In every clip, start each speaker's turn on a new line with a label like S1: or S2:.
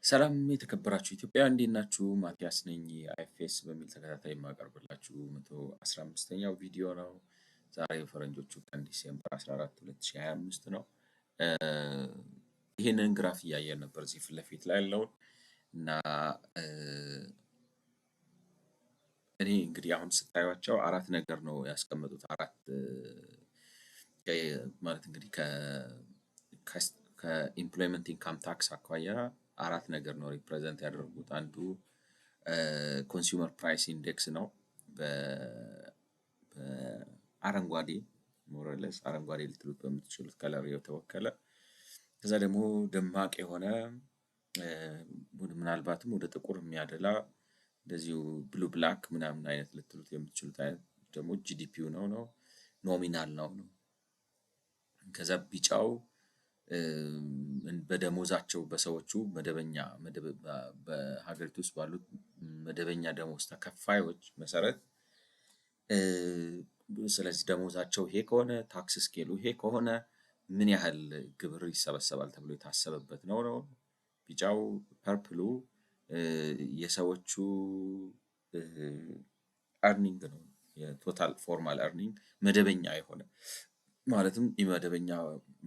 S1: ሰላም የተከበራችሁ ኢትዮጵያውያን እንዴት ናችሁ? ማቲያስ ነኝ። አይኤፍኤስ በሚል ተከታታይ የማቀርብላችሁ 115ኛው ቪዲዮ ነው። ዛሬ የፈረንጆቹ ቀን ዲሴምበር 14 2025 ነው። ይህንን ግራፍ እያየን ነበር እዚህ ፊት ለፊት ላይ ያለውን እና እኔ እንግዲህ አሁን ስታዩቸው አራት ነገር ነው ያስቀመጡት። አራት ማለት እንግዲህ ከኢምፕሎይመንት ኢንካም ታክስ አኳያ አራት ነገር ነው ሪፕሬዘንት ያደረጉት። አንዱ ኮንሱመር ፕራይስ ኢንዴክስ ነው። በአረንጓዴ ሞረለስ አረንጓዴ ልትሉት በምትችሉት ከለር የተወከለ ከዛ ደግሞ ደማቅ የሆነ ምናልባትም ወደ ጥቁር የሚያደላ እንደዚሁ ብሉ ብላክ ምናምን አይነት ልትሉት የምትችሉት አይነት ደግሞ ጂዲፒው ነው ኖሚናል ነው። ከዛ ቢጫው በደሞዛቸው በሰዎቹ መደበኛ በሀገሪቱ ውስጥ ባሉት መደበኛ ደሞዝ ተከፋዮች መሰረት ስለዚህ ደሞዛቸው ይሄ ከሆነ ታክስ ስኬሉ ይሄ ከሆነ ምን ያህል ግብር ይሰበሰባል ተብሎ የታሰበበት ነው። ቢጫው ፐርፕሉ የሰዎቹ ኤርኒንግ ነው። የቶታል ፎርማል ኤርኒንግ መደበኛ የሆነ ማለትም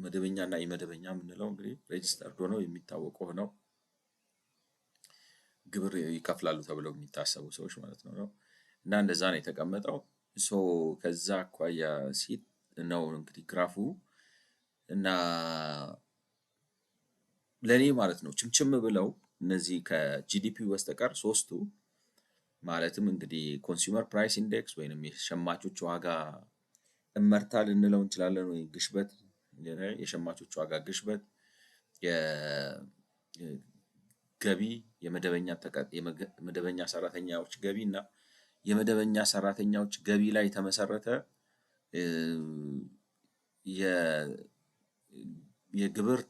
S1: መደበኛ እና ኢመደበኛ የምንለው እንግዲህ ሬጅስተርድ ሆነው የሚታወቁ ሆነው ግብር ይከፍላሉ ተብለው የሚታሰቡ ሰዎች ማለት ነው። እና እንደዛ ነው የተቀመጠው። ሶ ከዛ አኳያ ሲት ነው እንግዲህ ግራፉ እና ለኔ ማለት ነው ችምችም ብለው እነዚህ ከጂዲፒ በስተቀር ሶስቱ ማለትም እንግዲህ ኮንሱመር ፕራይስ ኢንዴክስ ወይንም የሸማቾች ዋጋ እመርታ ልንለው እንችላለን፣ ወይ ግሽበት፣ የሸማቾች ዋጋ ግሽበት፣ የገቢ የመደበኛ ሰራተኛዎች ገቢ እና የመደበኛ ሰራተኛዎች ገቢ ላይ የተመሰረተ የግብር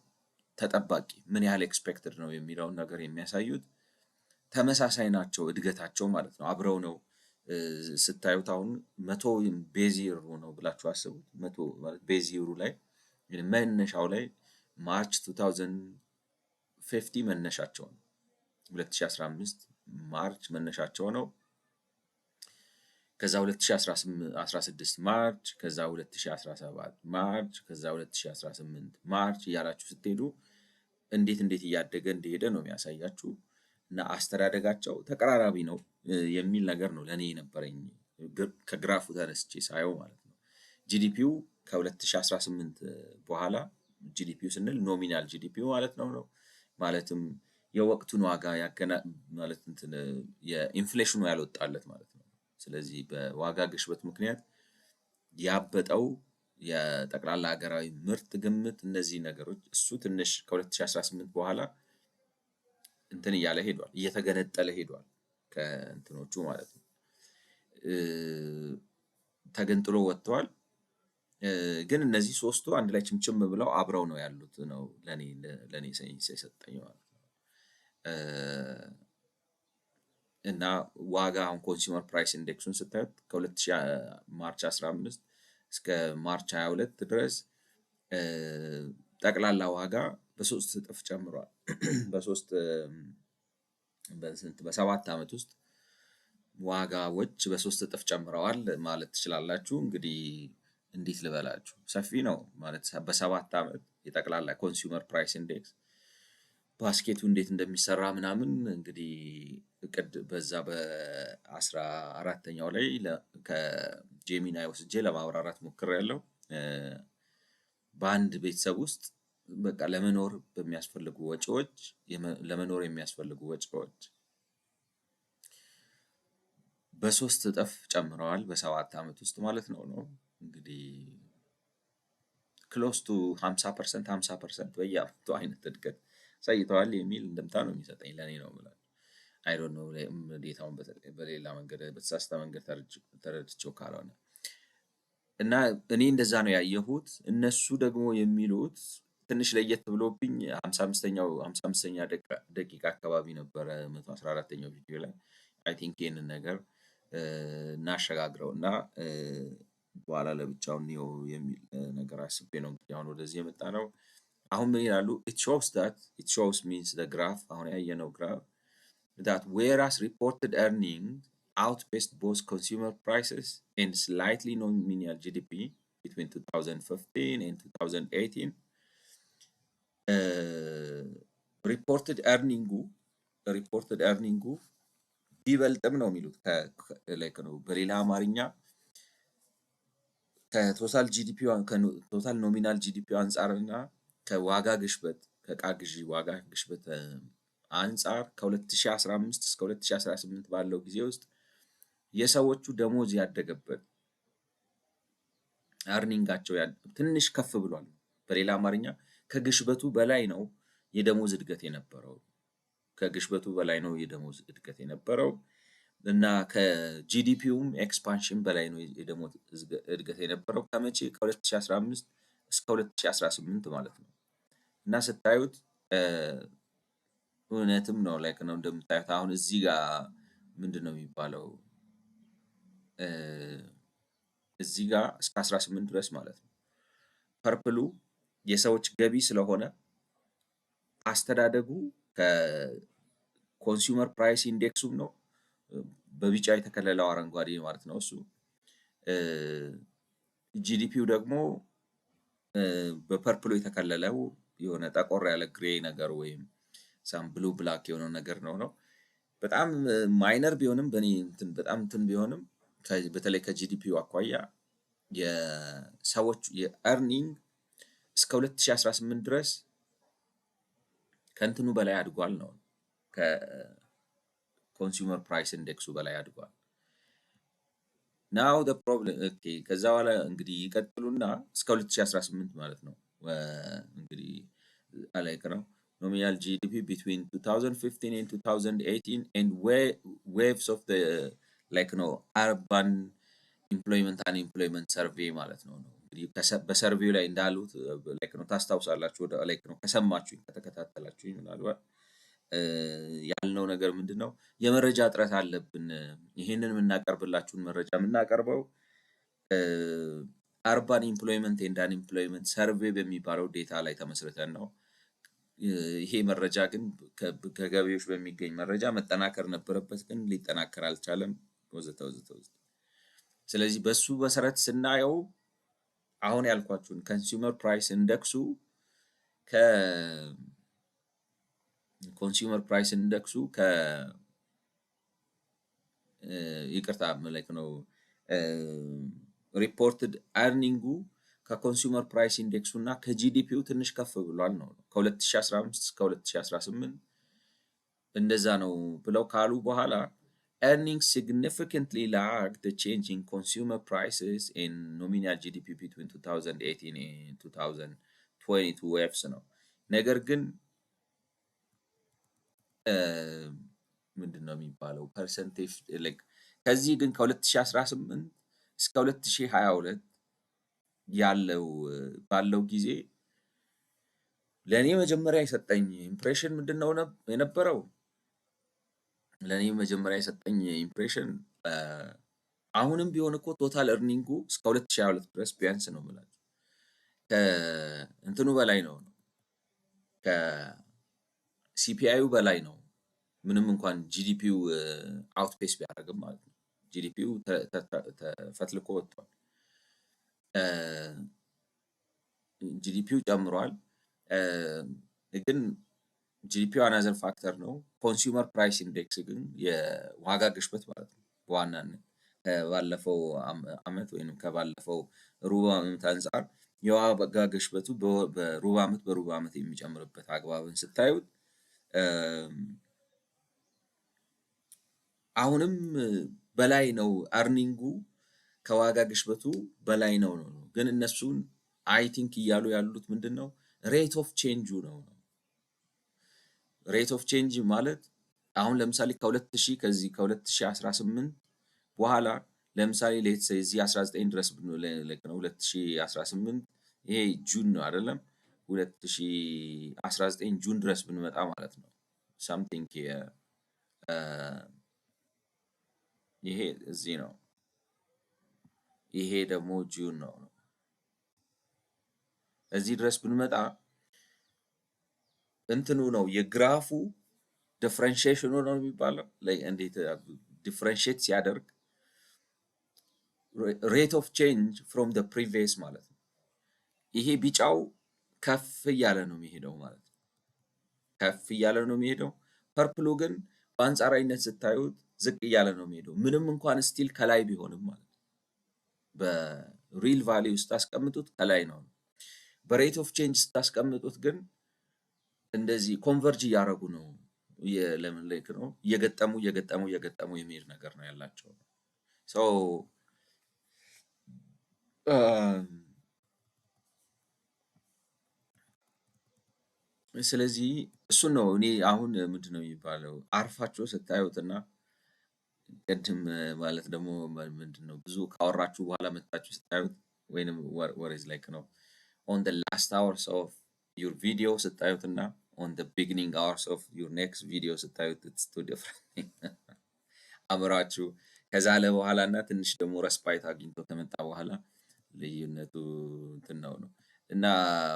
S1: ተጠባቂ ምን ያህል ኤክስፔክትድ ነው የሚለውን ነገር የሚያሳዩት ተመሳሳይ ናቸው እድገታቸው ማለት ነው። አብረው ነው ስታዩት አሁን 100 ቤዝ ይር ነው ብላችሁ አስቡት። 100 ማለት ቤዝ ይሩ ላይ መነሻው ላይ ማርች 2050 መነሻቸው ነው። 2015 ማርች መነሻቸው ነው። ከዛ 2016 ማርች፣ ከዛ 2017 ማርች፣ ከዛ 2018 ማርች እያላችሁ ስትሄዱ እንዴት እያደገ እንደሄደ ነው የሚያሳያችሁ። እና አስተዳደጋቸው ተቀራራቢ ነው የሚል ነገር ነው ለኔ የነበረኝ ከግራፉ ተነስቼ ሳየው ማለት ነው። ጂዲፒው ከ2018 በኋላ ጂዲፒው ስንል ኖሚናል ጂዲፒው ማለት ነው ማለትም የወቅቱን ዋጋ ማለት እንትን የኢንፍሌሽኑ ያልወጣለት ማለት ነው። ስለዚህ በዋጋ ግሽበት ምክንያት ያበጠው የጠቅላላ ሀገራዊ ምርት ግምት እነዚህ ነገሮች እሱ ትንሽ ከ2018 በኋላ እንትን እያለ ሄዷል፣ እየተገነጠለ ሄዷል ከእንትኖቹ ማለት ነው። ተገንጥሎ ወጥተዋል። ግን እነዚህ ሶስቱ አንድ ላይ ችምችም ብለው አብረው ነው ያሉት ነው ለኔ ሳይንስ የሰጠኝ ማለት ነው። እና ዋጋ አሁን ኮንሱመር ፕራይስ ኢንዴክሱን ስታዩት ከ2000 ማርች 15 እስከ ማርች 22 ድረስ ጠቅላላ ዋጋ በሶስት እጥፍ ጨምሯል። በሰባት ዓመት ውስጥ ዋጋዎች በሶስት እጥፍ ጨምረዋል ማለት ትችላላችሁ። እንግዲህ እንዴት ልበላችሁ ሰፊ ነው ማለት በሰባት ዓመት የጠቅላላ ኮንሱመር ፕራይስ ኢንዴክስ ባስኬቱ እንዴት እንደሚሰራ ምናምን እንግዲህ እቅድ በዛ በ14ኛው ላይ ከጄሚናይ ወስጄ ለማብራራት ሞክሬያለሁ። በአንድ ቤተሰብ ውስጥ በቃ ለመኖር የሚያስፈልጉ ወጪዎች በሶስት እጥፍ ጨምረዋል በሰባት ዓመት ውስጥ ማለት ነው። እንግዲህ ክሎስ ቱ 50% በየዓመቱ አይነት እድገት አሳይተዋል የሚል እንድምታ ነው የሚሰጠኝ ለኔ ነው የምላችሁ። አይ ዶንት ኖ ዴታውን በሌላ መንገድ በተሳሳተ መንገድ ተረድቼው ካልሆነ እና እኔ እንደዛ ነው ያየሁት። እነሱ ደግሞ የሚሉት ትንሽ ለየት ብሎብኝ 55ኛ ደቂቃ አካባቢ ነበረ 114ኛው ቪዲዮ ላይ አይ ቲንክ ይሄንን ነገር እናሸጋግረው እና በኋላ ለብቻው እንየው የሚል ነገር አስቤ ነው እንግዲህ አሁን ወደዚህ የመጣነው። አሁን ምን ይላሉ? it shows means the graph አሁን ያየነው ግራፍ that whereas reported earnings outpaced both consumer prices and slightly nominal GDP between 2015 and 2018 ሪፖርትድ ኤርኒንጉ ቢበልጥም ነው የሚሉት ነው። በሌላ አማርኛ ከቶታል ኖሚናል ጂዲፒ አንጻር እና ከዋጋ ግሽበት ከዕቃ ግዢ ዋጋ ግሽበት አንጻር ከ2015 እስከ 2018 ባለው ጊዜ ውስጥ የሰዎቹ ደሞዝ ያደገበት አርኒንጋቸው ትንሽ ከፍ ብሏል። በሌላ አማርኛ ከግሽበቱ በላይ ነው የደሞዝ እድገት የነበረው ከግሽበቱ በላይ ነው የደሞዝ እድገት የነበረው እና ከጂዲፒውም ኤክስፓንሽን በላይ ነው የደሞዝ እድገት የነበረው ከመቼ ከ2015 እስከ 2018 ማለት ነው። እና ስታዩት እውነትም ነው ላይክ ነው እንደምታዩት አሁን እዚህ ጋር ምንድን ነው የሚባለው እዚህ ጋር እስከ 18 ድረስ ማለት ነው። ፐርፕሉ የሰዎች ገቢ ስለሆነ አስተዳደጉ ከኮንሱመር ፕራይስ ኢንዴክሱም ነው በቢጫ የተከለለው አረንጓዴ ማለት ነው እሱ። ጂዲፒው ደግሞ በፐርፕሉ የተከለለው የሆነ ጠቆር ያለ ግሬ ነገር ወይም ሳም ብሉ ብላክ የሆነው ነገር ነው። በጣም ማይነር ቢሆንም በእኔ በጣም እንትን ቢሆንም በተለይ ከጂዲፒው አኳያ የሰዎች የኤርኒንግ እስከ 2018 ድረስ ከእንትኑ በላይ አድጓል ነው ከኮንሱመር ፕራይስ ኢንዴክሱ በላይ አድጓል። ናው ዘ ፕሮብለም ከዛ በኋላ እንግዲህ ይቀጥሉና እስከ 2018 ማለት ነው እንግዲህ ላይክ ነው nominal GDP between 2015 and 2018 and waves of the like ነው urban employment unemployment survey ማለት ነው። እንግዲህ በሰርቬው ላይ እንዳሉት ላይክ ነው ታስታውሳላችሁ ወደ ላይክ ነው ከሰማችሁኝ ከተከታተላችሁኝ ምናልባት ያልነው ነገር ምንድነው የመረጃ እጥረት አለብን። ይሄንን የምናቀርብላችሁን መረጃ የምናቀርበው አርባን ኢምፕሎይመንት ኤንድ አንኢምፕሎይመንት ሰርቬይ በሚባለው ዴታ ላይ ተመስርተን ነው። ይሄ መረጃ ግን ከገቢዎች በሚገኝ መረጃ መጠናከር ነበረበት፣ ግን ሊጠናከር አልቻለም ወዘተ ወዘተ። ስለዚህ በሱ መሰረት ስናየው አሁን ያልኳችሁን ኮንሱመር ፕራይስ ኢንዴክሱ ኮንሱመር ፕራይስ ኢንዴክሱ ይቅርታ ማለት ነው ሪፖርትድ ኤርኒንጉ ከኮንሱመር ፕራይስ ኢንዴክሱ እና ከጂዲፒው ትንሽ ከፍ ብሏል ነው ከ2015 እስከ 2018 እንደዛ ነው ብለው ካሉ በኋላ earnings significantly lagged the change in consumer prices in nominal GDP between 2018 and 2022 waves ነው። ነገር ግን ምንድን ነው የሚባለው ፐርሰንቴጅ ላይክ ከዚህ ግን ከ2018 እስከ 2022 ያለው ባለው ጊዜ ለኔ መጀመሪያ የሰጠኝ ኢምፕሬሽን ምንድነው የነበረው? ለኔ መጀመሪያ የሰጠኝ ኢምፕሬሽን አሁንም ቢሆን እኮ ቶታል ኤርኒንጉ እስከ 2022 ድረስ ቢያንስ ነው የምላችሁ ከእንትኑ በላይ ነው ከሲፒአዩ በላይ ነው። ምንም እንኳን ጂዲፒው አውትፔስ ቢያደርግም ማለት ነው። ጂዲፒው ተፈትልኮ ወጥቷል። ጂዲፒው ጨምሯል። ግን ጂዲፒው አናዘር ፋክተር ነው። ኮንሱመር ፕራይስ ኢንዴክስ ግን የዋጋ ግሽበት ማለት ነው በዋናነት ከባለፈው አመት ወይም ከባለፈው ሩብ ዓመት አንጻር የዋጋ ግሽበቱ በሩብ ዓመት የሚጨምርበት አግባብን ስታዩት አሁንም በላይ ነው ኤርኒንጉ ከዋጋ ግሽበቱ በላይ ነው። ግን እነሱን አይ ቲንክ እያሉ ያሉት ምንድነው ሬት ኦፍ ቼንጁ ነው። ሬት ኦፍ ቼንጅ ማለት አሁን ለምሳሌ ከ2000 ከዚህ ከ2018 በኋላ ለምሳሌ ሌትስ ሴይ እዚህ 19 ድረስ ነው 2018 ይሄ ጁን ነው አይደለም 2019 ጁን ድረስ ብንመጣ ማለት ነው ሳምቲንግ ይሄ እዚህ ነው። ይሄ ደግሞ ጁን ነው። እዚህ ድረስ ብንመጣ እንትኑ ነው የግራፉ ዲፍረንሺዬሽኑ ነው የሚባለው እንዴት ዲፍረንሺዬት ሲያደርግ ሬት ኦፍ ቼንጅ ፍሮም ዘ ፕሪቪየስ ማለት ነው። ይሄ ቢጫው ከፍ እያለ ነው የሚሄደው ማለት ነው። ከፍ እያለ ነው የሚሄደው። ፐርፕሉ ግን በአንጻራዊነት ስታዩት ዝቅ እያለ ነው የሚሄደው ምንም እንኳን ስቲል ከላይ ቢሆንም ማለት ነው። በሪል ቫሊዩ ስታስቀምጡት ከላይ ነው። በሬት ኦፍ ቼንጅ ስታስቀምጡት ግን እንደዚህ ኮንቨርጅ እያደረጉ ነው። ለምን ላይክ ነው እየገጠሙ የሚሄድ ነገር ነው ያላቸው። ሶ ስለዚህ እሱን ነው እኔ አሁን ምንድን ነው የሚባለው አርፋችሁ ስታዩትና ቅድም ማለት ደግሞ ምንድን ነው ብዙ ካወራችሁ በኋላ መጥታችሁ ስታዩት ወይንም ወሬዝ ላይክ ነው ኦን the last hours of your video ስታዩትና on the beginning hours of your next video ስታዩት it's two different አእምሯችሁ ከዛለ በኋላ እና ትንሽ ደግሞ ረስፓይት አግኝቶ ከመጣ በኋላ ልዩነቱ እንትን ነው እና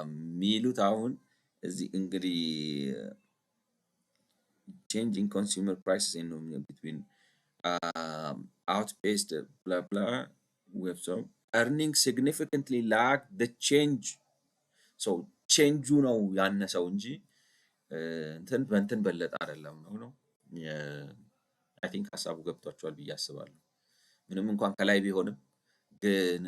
S1: የሚሉት አሁን እዚህ እንግዲህ changing consumer prices in between outpaced blah blah with so earning significantly lag the change so change ነው ያነሰው እንጂ እንትን በእንትን በለጠ አይደለም ነው አይ ቲንክ ሐሳቡ ገብቷቸዋል ብዬ አስባለሁ። ምንም እንኳን ከላይ ቢሆንም ግን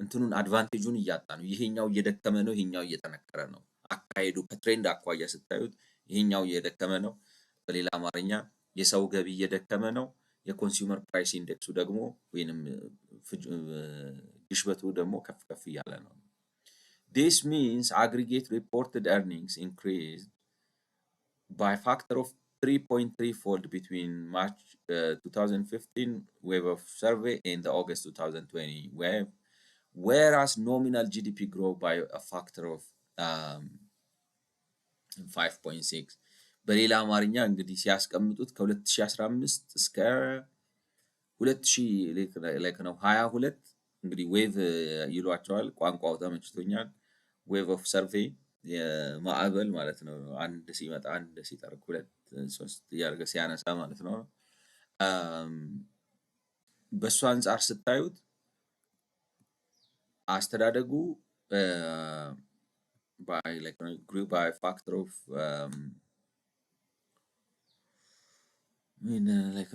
S1: እንትኑን አድቫንቴጁን እያጣ ነው። ይሄኛው እየደከመ ነው፣ ይሄኛው እየጠነከረ ነው። አካሄዱ ከትሬንድ አኳያ ስታዩት ይሄኛው እየደከመ ነው። በሌላ አማርኛ የሰው ገቢ እየደከመ ነው። የኮንሱመር ፕራይስ ኢንዴክሱ ደግሞ ወይንም ግሽበቱ ደግሞ ከፍ ከፍ እያለ ነው። This means aggregate reported earnings increased by a factor of 3.3-fold between March 2015 wave of survey and the August 2020 wave, whereas nominal GDP grew by a factor of 5.6. በሌላ አማርኛ እንግዲህ ሲያስቀምጡት ከ2015 እስከ 2000 ላይክ ነው 22 እንግዲህ ዌቭ ይሏቸዋል። ቋንቋው ተመችቶኛል። ዌቭ ኦፍ ሰርቬይ የማዕበል ማለት ነው። አንድ ሲመጣ አንድ ሲጠርግ ሁለት ሶስት እያደረገ ሲያነሳ ማለት ነው። በእሱ አንጻር ስታዩት አስተዳደጉ by like grew by a factor of like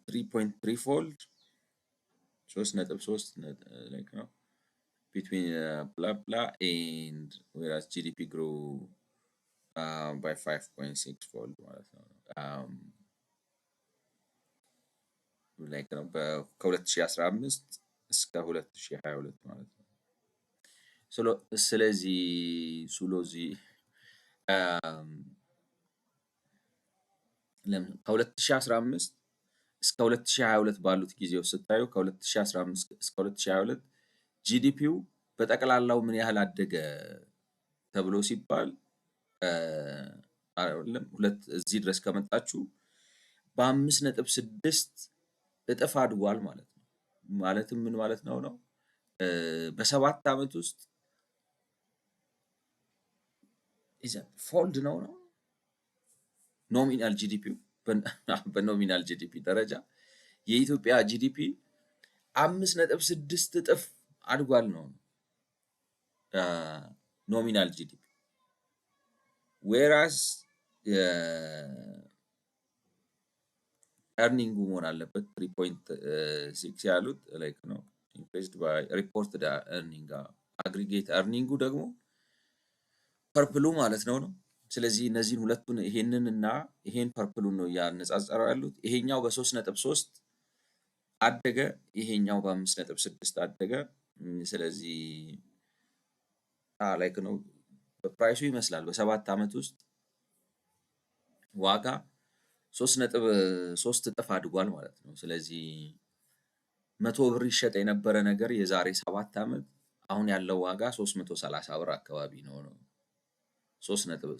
S1: 3.3-fold 3.3 like between blah blah and whereas GDP grew by 5.6-fold ማለት ነው። like ከ2015 እስከ 2022 ማለት ነው። ስለዚህ ከ2015 እስከ 2022 ባሉት ጊዜዎች ስታዩ ከ2015 እስከ 2022 ጂዲፒው በጠቅላላው ምን ያህል አደገ ተብሎ ሲባል አይደለም እዚህ ድረስ ከመጣችሁ በ5.6 እጥፍ አድጓል ማለት ነው። ማለትም ምን ማለት ነው በ7 ዓመት ውስጥ ፎልድ ነው ኖሚናል ጂዲፒ በኖሚናል ጂዲፒ ደረጃ የኢትዮጵያ ጂዲፒ 5.6 እጥፍ አድጓል ነው ኖሚናል ጂዲፒ ዌራስ earning መሆን አለበት 3.6 ያሉት ላይክ ነው increased by reported earning aggregate earning ደግሞ ፐርፕሉ ማለት ነው። ስለዚህ እነዚህን ሁለቱን ይሄንን እና ይሄን ፐርፕሉን ነው ያነጻጸረው ያሉት። ይሄኛው በ3.3 አደገ፣ ይሄኛው በ5.6 አደገ። ስለዚህ ላይክ ነው በፕራይሱ ይመስላል በ7 ዓመት ውስጥ ዋጋ 3.3 እጥፍ አድጓል ማለት ነው። ስለዚህ 100 ብር ይሸጥ የነበረ ነገር የዛሬ 7 ዓመት አሁን ያለው ዋጋ 330 ብር አካባቢ ነው 3 ነጥብ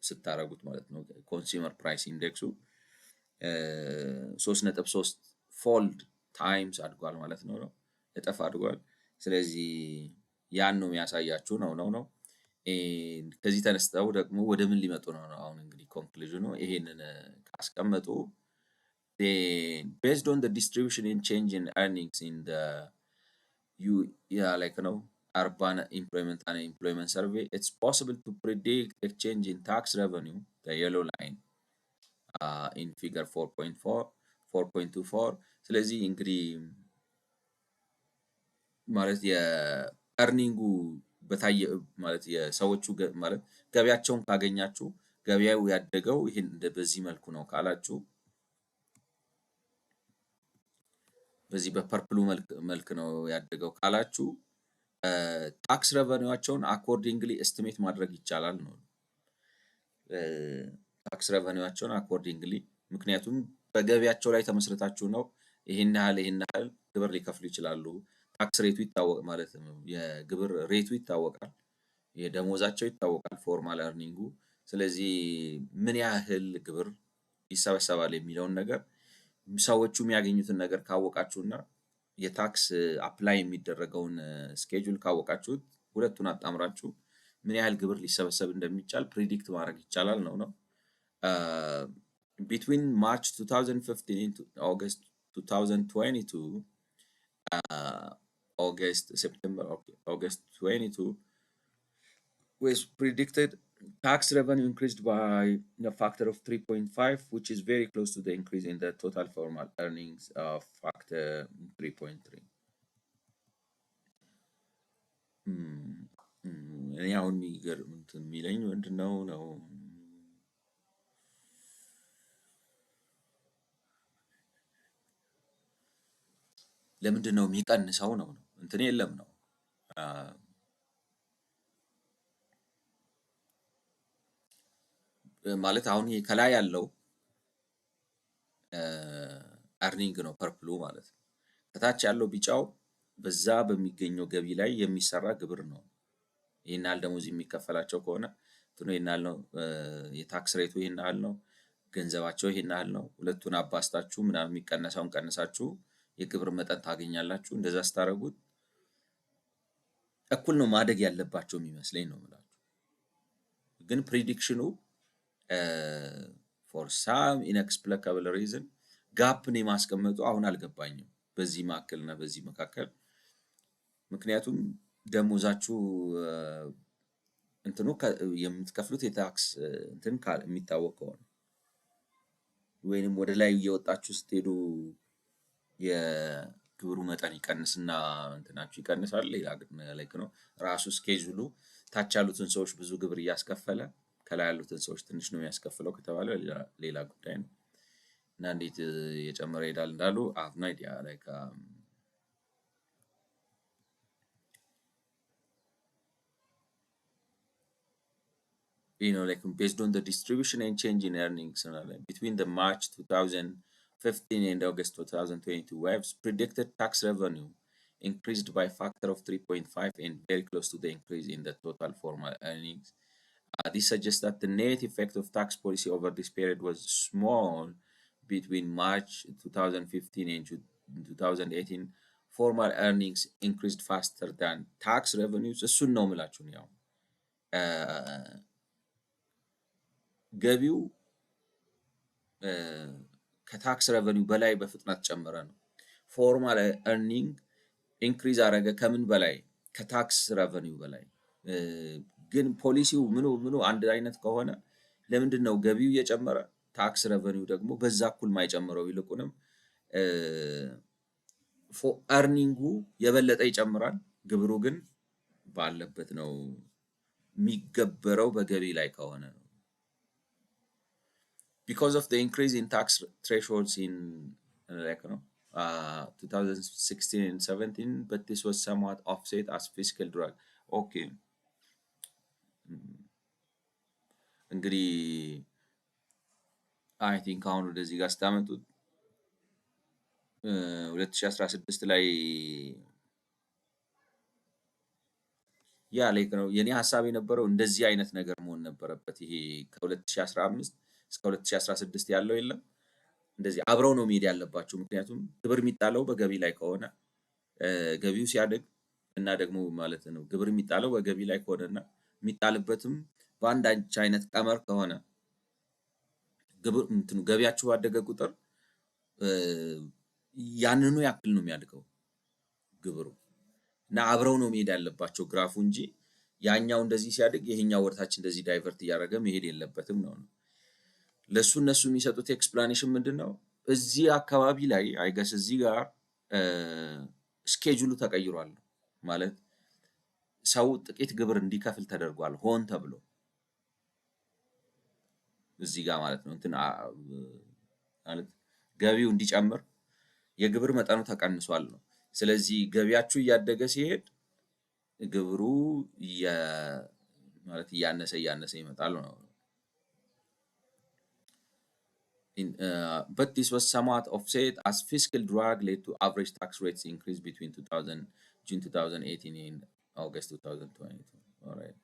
S1: ስታረጉት ማለት ነው። ኮንሱመር ፕራይስ ኢንዴክሱ 3.3 ፎልድ ታይምስ አድጓል ማለት ነው። እጥፍ አድጓል። ስለዚህ ያን ነው የሚያሳያችሁ ነው። ከዚህ ተነስተው ደግሞ ወደ ምን ሊመጡ ነው? አሁን እንግዲህ ኮንክሉዥኑ ይሄንን ካስቀመጡ based on the distribution in change in earnings in the like urban employment and employment survey, it's possible to predict a change in tax revenue, the yellow line in figure 4.24. ስለዚህ እንግዲህ ማለት የእርኒንጉ በታየ ማለት የሰዎቹ ማለት ገቢያቸውን ካገኛችሁ ገበያው ያደገው ይሄን በዚህ መልኩ ነው ካላችሁ በዚህ በፐርፕሉ መልክ ነው ያደገው ካላችሁ ታክስ ረቨኒዋቸውን አኮርዲንግሊ ኤስቲሜት ማድረግ ይቻላል ነው። ታክስ ረቨኒዋቸውን አኮርዲንግሊ ምክንያቱም በገቢያቸው ላይ ተመስርታችሁ ነው ይሄን ያህል ግብር ሊከፍሉ ይችላሉ። ታክስ ሬቱ ይታወቅ ማለት ነው። የግብር ሬቱ ይታወቃል፣ የደሞዛቸው ይታወቃል፣ ፎርማል እርኒንጉ። ስለዚህ ምን ያህል ግብር ይሰበሰባል የሚለውን ነገር ሰዎቹ የሚያገኙትን ነገር ካወቃችሁና የታክስ አፕላይ የሚደረገውን ስኬጁል ካወቃችሁት ሁለቱን አጣምራችሁ ምን ያህል ግብር ሊሰበሰብ እንደሚቻል ፕሪዲክት ማድረግ ይቻላል ነው። between March 2015 to August 2022 August 22 was predicted tax revenue increased by a factor of 3.5, which is very close to the increase in the total formal earnings of factor 3.3. እኔ አሁን የሚገርም እንትን የሚለኝ ምንድነው ነው ለምንድን ነው የሚቀንሰው ነው እንትን የለም ነው ማለት አሁን ይሄ ከላይ ያለው አርኒንግ ነው ፐርፕሉ ማለት ነው። ከታች ያለው ቢጫው በዛ በሚገኘው ገቢ ላይ የሚሰራ ግብር ነው። ይሄን ያህል ደሞዝ የሚከፈላቸው ከሆነ እንትኑ ይሄን ያህል ነው፣ የታክስ ሬቱ ይሄን ያህል ነው፣ ገንዘባቸው ይሄን ያህል ነው። ሁለቱን አባስታችሁ ምናምን የሚቀነሰውን ቀንሳችሁ የግብር መጠን ታገኛላችሁ። እንደዛ ስታደርጉት እኩል ነው ማደግ ያለባቸው የሚመስለኝ ነው የምላችሁ። ግን ፕሪዲክሽኑ ፎር ሳም ኢንኤክስፕሊካብል ሪዝን ጋፕን የማስቀመጡ አሁን አልገባኝም በዚህ መካከል እና በዚህ መካከል። ምክንያቱም ደሞዛችሁ እንትኑ የምትከፍሉት የታክስ እንትን የሚታወቅ ከሆነ ወይንም ወደ ላይ እየወጣችሁ ስትሄዱ የግብሩ መጠን ይቀንስና እንትናችሁ ይቀንሳል። ሌላ ላይክ ነው ራሱ ስኬጁሉ ታች ያሉትን ሰዎች ብዙ ግብር እያስከፈለ ከላይ ያሉትን ሰዎች ትንሽ ነው የሚያስከፍለው ከተባለ ሌላ ጉዳይ ነው እና እንዴት የጨመረ ይሄዳል እንዳሉ አሁን አይዲያ ላይክ like based on the distribution and change in earnings between the March 2015 and August 2022, we have predicted tax revenue increased by a factor of 3.5 and very close to the increase in the total formal earnings. This suggests that the net effect of tax policy over this period was small. Between March 2015 and 2018, formal earnings increased faster than tax revenues. እሱን ነው የምላችሁ ያው ገቢው ከታክስ ረቨኒው በላይ በፍጥነት ጨመረ ነው። ፎርማል ኤርኒንግ ኢንክሪዝ አረገ ከምን በላይ ከታክስ ረቨኒው በላይ። ግን ፖሊሲው ምኑ አንድ አይነት ከሆነ ለምንድን ነው ገቢው እየጨመረ ታክስ ረቨኒው ደግሞ በዛ እኩል ማይጨምረው? ይልቁንም ኤርኒንጉ የበለጠ ይጨምራል፣ ግብሩ ግን ባለበት ነው የሚገበረው በገቢ ላይ ከሆነ ነው። because of the increase in tax thresholds in 2016 and 17, but this was somewhat offset as fiscal drag. Okay. እንግዲህ አይ ቲንክ አሁን ወደዚህ ጋር ስታመጡት 2016 ላይ ያ ላይክ ነው የኔ ሐሳብ የነበረው እንደዚህ አይነት ነገር መሆን ነበረበት። ይሄ ከ2015 እስከ 2016 ያለው የለም እንደዚህ አብረው ነው መሄድ ያለባቸው። ምክንያቱም ግብር የሚጣለው በገቢ ላይ ከሆነ ገቢው ሲያድግ እና ደግሞ ማለት ነው ግብር የሚጣለው በገቢ ላይ ከሆነና የሚጣልበትም በአንዳች አይነት ቀመር ከሆነ ግብር እንትኑ ገቢያችሁ ባደገ ቁጥር ያንኑ ያክል ነው የሚያድገው ግብሩ እና አብረው ነው መሄድ ያለባቸው ግራፉ እንጂ ያኛው እንደዚህ ሲያድግ ይሄኛው ወደታች እንደዚህ ዳይቨርት እያደረገ መሄድ የለበትም ነው። ለሱ እነሱ የሚሰጡት ኤክስፕላኔሽን ምንድነው? እዚህ አካባቢ ላይ አይገስ እዚህ ጋር ስኬጁሉ ተቀይሯል ማለት ሰው ጥቂት ግብር እንዲከፍል ተደርጓል ሆን ተብሎ እዚህ ጋር ማለት ነው እንትን ማለት ገቢው እንዲጨምር የግብር መጠኑ ተቀንሷል ነው። ስለዚህ ገቢያችሁ እያደገ ሲሄድ ግብሩ ማለት እያነሰ ይመጣል ነው። But this was somewhat offset as fiscal drag led to average tax rates increase between June 2018 and August 2022. All right.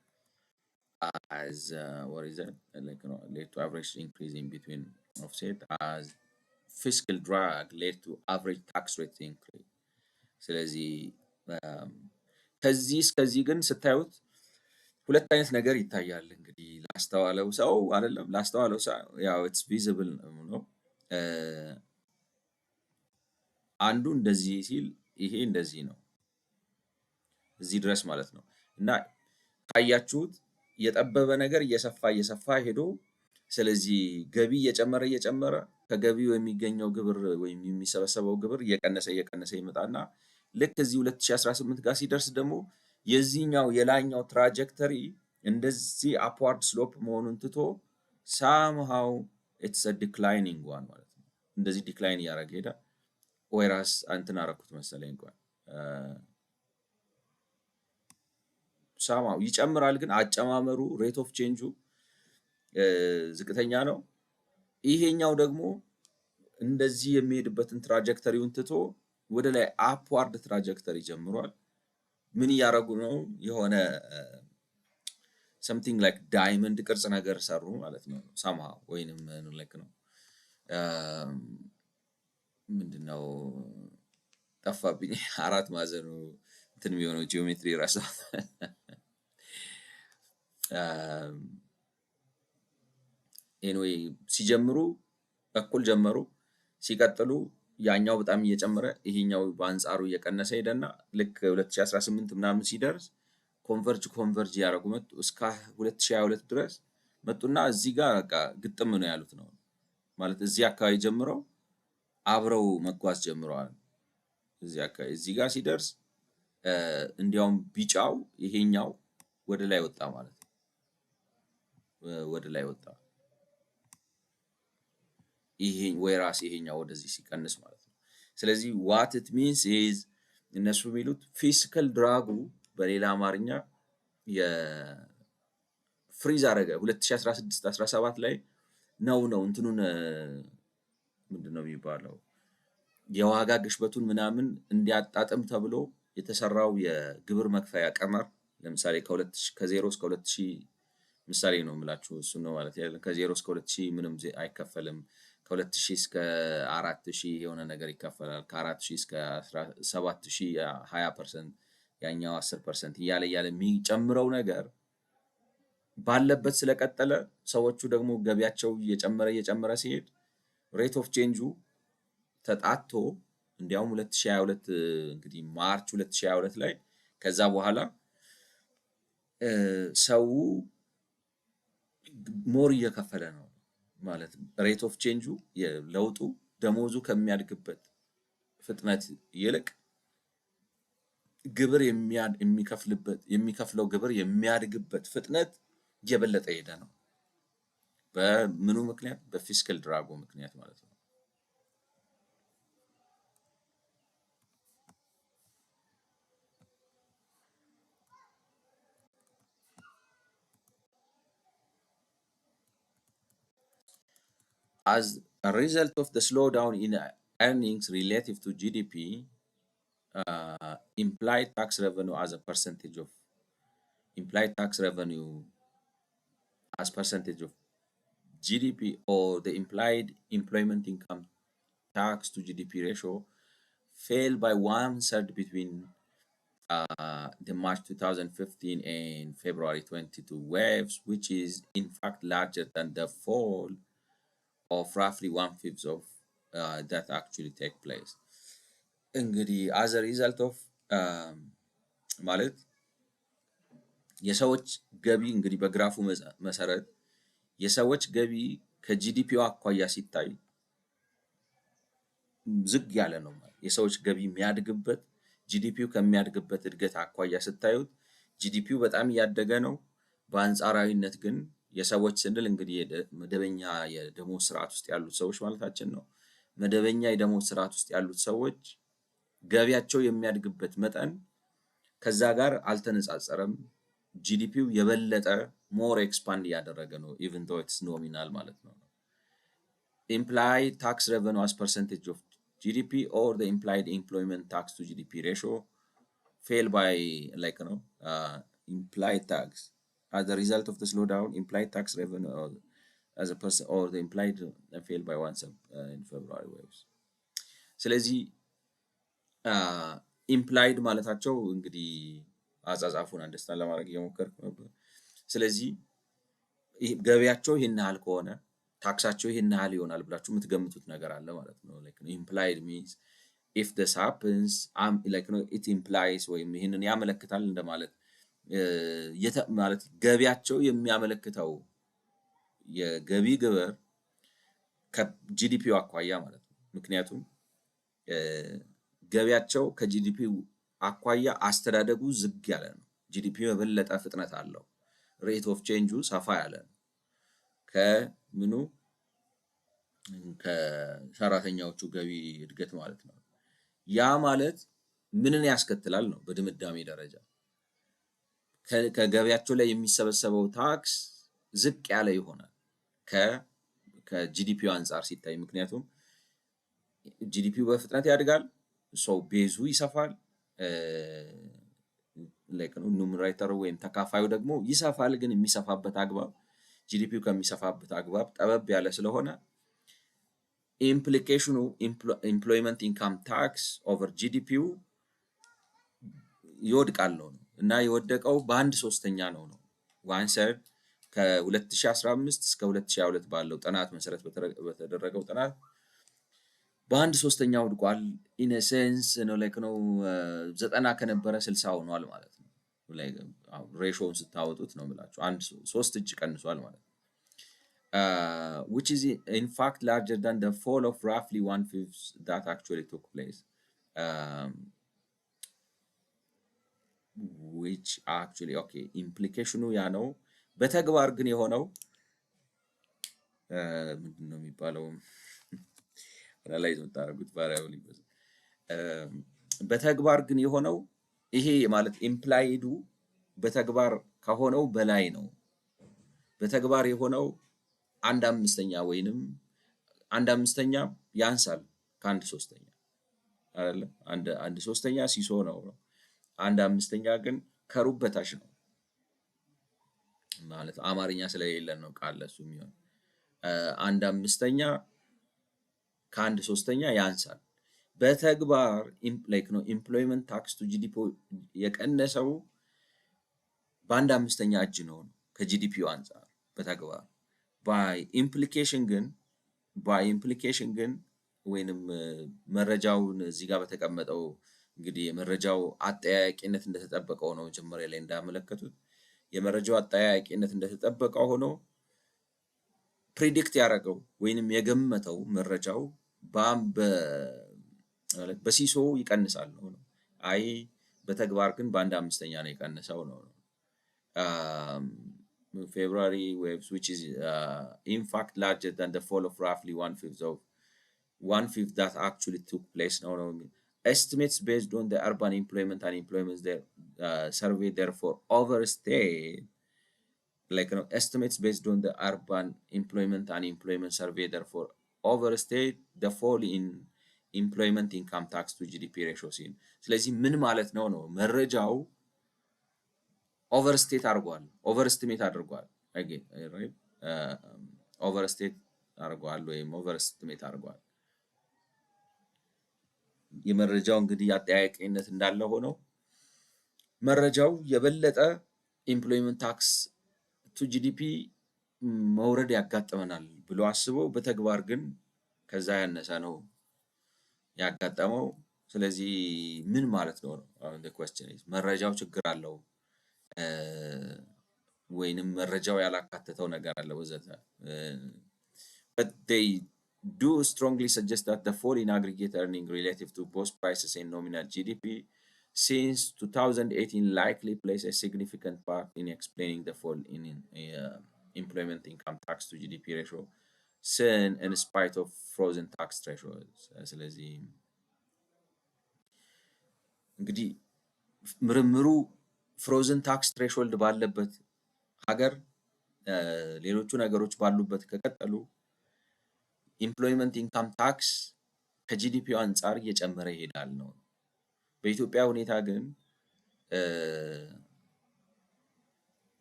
S1: As what is that? Like led to average increase in between offset as fiscal drag led to average tax rate increase. ስለዚህ ከዚህ እስከዚህ ግን ስታዩት ሁለት አይነት ነገር ይታያል። እንግዲህ ላስተዋለው ሰው አይደለም ላስተዋለው ሰው ያው ኢትስ ቪዚብል ነው። አንዱ እንደዚህ ሲል ይሄ እንደዚህ ነው እዚህ ድረስ ማለት ነው። እና ካያችሁት የጠበበ ነገር እየሰፋ ሄዶ ስለዚህ ገቢ እየጨመረ ከገቢው የሚገኘው ግብር ወይም የሚሰበሰበው ግብር እየቀነሰ ይመጣና ልክ እዚህ 2018 ጋር ሲደርስ ደግሞ የዚህኛው የላይኛው ትራጀክተሪ እንደዚህ አፕዋርድ ስሎፕ መሆኑን ትቶ ሳምሃው ኢትስ አ ዲክላይኒንግ ዋን ማለት ነው። እንደዚህ ዲክላይን እያደረገ ሄዳ ወይራስ እንትን አደረኩት መሰለኝ እንኳን ሳምሃው ይጨምራል፣ ግን አጨማመሩ ሬት ኦፍ ቼንጁ ዝቅተኛ ነው። ይሄኛው ደግሞ እንደዚህ የሚሄድበትን ትራጀክተሪውን ትቶ ወደ ላይ አፕዋርድ ትራጀክተሪ ጀምሯል። ምን እያደረጉ ነው? የሆነ something like ዳይመንድ ቅርጽ ነገር ሰሩ ማለት ነው። ሳምሃው ወይንም ልክ ነው ምንድነው ጠፋብኝ። አራት ማዕዘኑ እንትን የሚሆነው ጂኦሜትሪ ራሱ ኤኒዌይ ሲጀምሩ እኩል ጀመሩ፣ ሲቀጥሉ ያኛው በጣም እየጨመረ ይሄኛው በአንጻሩ እየቀነሰ ሄደና ልክ 2018 ምናምን ሲደርስ ኮንቨርጅ ያደረጉ መጡ እስከ 2022 ድረስ መጡና እዚህ ጋር በቃ ግጥም ነው ያሉት ነው ማለት እዚህ አካባቢ ጀምረው አብረው መጓዝ ጀምረዋል። እዚህ ጋር ሲደርስ እንዲያውም ቢጫው ይሄኛው ወደ ላይ ወጣ ማለት ነው። ወደ ላይ ወጣ ይሄ ወይራስ ይሄኛው ወደዚህ ሲቀንስ ማለት ነው። ስለዚህ what it means is እነሱ የሚሉት ፊስካል ድራጉ በሌላ አማርኛ የፍሪዝ አረገ 2016 17 ላይ ነው እንትኑን ምንድነው የሚባለው የዋጋ ግሽበቱን ምናምን እንዲያጣጥም ተብሎ የተሰራው የግብር መክፈያ ቀመር ለምሳሌ ከ0 እስከ 2000 ምሳሌ ነው የምላችሁ እሱ ነው ማለት ያለ ከ0 እስከ 2000 ምንም አይከፈልም። ከ2000 እስከ 4000 የሆነ ነገር ይከፈላል። ከ4000 እስከ 7000 20% ያኛው 10% እያለ የሚጨምረው ነገር ባለበት ስለቀጠለ ሰዎቹ ደግሞ ገቢያቸው እየጨመረ ሲሄድ ሬት ኦፍ ቼንጁ ተጣቶ እንዲያውም 2022 እንግዲህ ማርች 2022 ላይ ከዛ በኋላ ሰው ሞር እየከፈለ ነው ማለት ሬት ኦፍ ቼንጁ የለውጡ ደሞዙ ከሚያድግበት ፍጥነት ይልቅ ግብር የሚከፍለው ግብር የሚያድግበት ፍጥነት እየበለጠ ሄደ ነው። በምኑ ምክንያት? በፊስካል ድራጉ ምክንያት ማለት ነው። As a result of the slowdown in earnings relative to GDP, implied tax revenue as a percentage of GDP or the implied employment income tax to GDP ratio fell by 1/3 between the March 2015 and February 22 waves, which is in fact larger than the fall of roughly 1/5 of that actually take place. እንግዲህ as a result of ማለት የሰዎች ገቢ እንግዲህ በግራፉ መሰረት የሰዎች ገቢ ከጂዲፒው አኳያ ሲታይ ዝግ ያለ ነው ማለት የሰዎች ገቢ የሚያድግበት ጂዲፒው ከሚያድግበት እድገት አኳያ ስታዩት ጂዲፒው በጣም እያደገ ነው። በአንጻራዊነት ግን የሰዎች ስንል እንግዲህ መደበኛ የደሞዝ ስርዓት ውስጥ ያሉት ሰዎች ማለታችን ነው። መደበኛ የደሞዝ ስርዓት ውስጥ ያሉት ሰዎች ገቢያቸው የሚያድግበት መጠን ከዛ ጋር አልተነጻጸረም። ጂዲፒው የበለጠ ሞር ኤክስፓንድ እያደረገ ነው ኢቭን ዶ ኢትስ ኖሚናል ማለት ነው። implied tax revenue as percentage of GDP or the implied employment tax to GDP ratio fell by like implied tax as a result of the slowdown. Implied tax revenue as a person or the implied fell by 1 in February waves. ስለዚህ ኢምፕላይድ ማለታቸው እንግዲህ አጻጻፉን አንደርስታንድ ለማድረግ እየሞከርኩ ነበር። ስለዚህ ገቢያቸው ይሄን ያህል ከሆነ ታክሳቸው ይሄን ያህል ይሆናል ብላችሁ የምትገምቱት ነገር አለ ማለት ነው። like implied means if this happens like it implies ወይም ይሄንን ያመለክታል እንደማለት ማለት ገቢያቸው የሚያመለክተው የገቢ ግብር ከጂዲፒው አኳያ ማለት ነው። ምክንያቱም ገቢያቸው ከጂዲፒው አኳያ አስተዳደጉ ዝግ ያለ ነው። ጂዲፒው የበለጠ ፍጥነት አለው። ሬት ኦፍ ቼንጁ ሰፋ ያለ ነው ከምኑ ከሰራተኛዎቹ ገቢ እድገት ማለት ነው። ያ ማለት ምንን ያስከትላል ነው በድምዳሜ ደረጃ ከገቢያቸው ላይ የሚሰበሰበው ታክስ ዝቅ ያለ ይሆናል ከጂዲፒው አንጻር ሲታይ። ምክንያቱም ጂዲፒው በፍጥነት ያድጋል፣ ሰው ቤዙ ይሰፋል፣ ኑሜሬተሩ ወይም ተካፋዩ ደግሞ ይሰፋል። ግን የሚሰፋበት አግባብ ጂዲፒው ከሚሰፋበት አግባብ ጠበብ ያለ ስለሆነ ኢምፕሊኬሽኑ ኢምፕሎይመንት ኢንካም ታክስ ኦቨር ጂዲፒው ይወድቃል ነው እና የወደቀው በ1/3 ነው። ዋን ሰርድ ከ2015 እስከ 2022 ባለው ጥናት መሰረት በተደረገው ጥናት በ1/3 ወድቋል። ኢን ሴንስ ነው ላይክ ነው 90 ከነበረ 60 ሆኗል ማለት ነው። ሬሾውን ስታወጡት ነው የምላችሁ 1/3 እጅ ቀንሷል ማለት ነው። which is in fact larger than the fall of roughly 1/5 that actually took place. which actually okay implication ያ ነው። በተግባር ግን የሆነው ምንድነው የሚባለው አናላይዝ የምታደርጉት ቫሪያብል ይበዛል። በተግባር ግን የሆነው ይሄ ማለት ኢምፕላይዱ በተግባር ከሆነው በላይ ነው። በተግባር የሆነው 1/5 ወይንም 1/5 ያንሳል ከ1/3 አይደለ? 1/3 ሲሶ ነው። 1/5 ግን ከሩብ በታች ነው ማለት አማርኛ ስለሌለን ነው ቃል ለሱ የሚሆን 1/5 ከ1/3 ያንሳል። በተግባር ላይክ ነው ኢምፕሎይመንት ታክስ ቱ ጂዲፒ የቀነሰው በ1/5 እጅ ነው ከጂዲፒው አንፃር በተግባር ባይ ኢምፕሊኬሽን ግን ወይንም መረጃውን እዚህ ጋር በተቀመጠው እንግዲህ የመረጃው አጠያያቂነት እንደተጠበቀው ነው። መጀመሪያ ላይ እንዳመለከቱት የመረጃው አጠያያቂነት እንደተጠበቀው ሆኖ ፕሪዲክት ያደረገው ወይንም የገመተው መረጃው በሲሶ ይቀንሳል ነው። አይ በተግባር ግን በ1/5 ነው የቀነሰው ነው። February waves which is in fact larger than the fall of roughly 1/5 that actually took place now. Estimates based on the urban employment and employment survey therefore overstate estimates based on the urban employment and employment survey therefore overstate the fall in employment income tax to GDP ratio ሲል ስለዚህ ምን ማለት ነው መረጃው ኦቨርስቴት አድርጓል፣ ኦቨርስቲሜት አድርጓል ኦቨርስቴት አድርጓል ወይም ኦቨርስቲሜት አድርጓል። የመረጃው እንግዲህ አጠያያቂነት እንዳለ ሆኖ መረጃው የበለጠ ኢምፕሎይመንት ታክስ ቱ ጂዲፒ መውረድ ያጋጥመናል ብሎ አስበው በተግባር ግን ከዛ ያነሰ ነው ያጋጠመው። ስለዚህ ምን ማለት ነው ነው አሁን the question is መረጃው ችግር አለው ወይንም መረጃው ያላካተተው ነገር አለ ወዘተ። but they do strongly suggest that the fall in aggregate earning relative to both prices and nominal GDP since 2018 likely plays a significant part in explaining the fall in employment income tax to GDP ratio sin in spite of frozen tax thresholds። ስለዚህ እንግዲህ ምርምሩ ፍሮዝን ታክስ ትሬሾልድ ባለበት ሀገር ሌሎቹ ነገሮች ባሉበት ከቀጠሉ ኢምፕሎይመንት ኢንካም ታክስ ከጂዲፒው አንጻር እየጨመረ ይሄዳል ነው። በኢትዮጵያ ሁኔታ ግን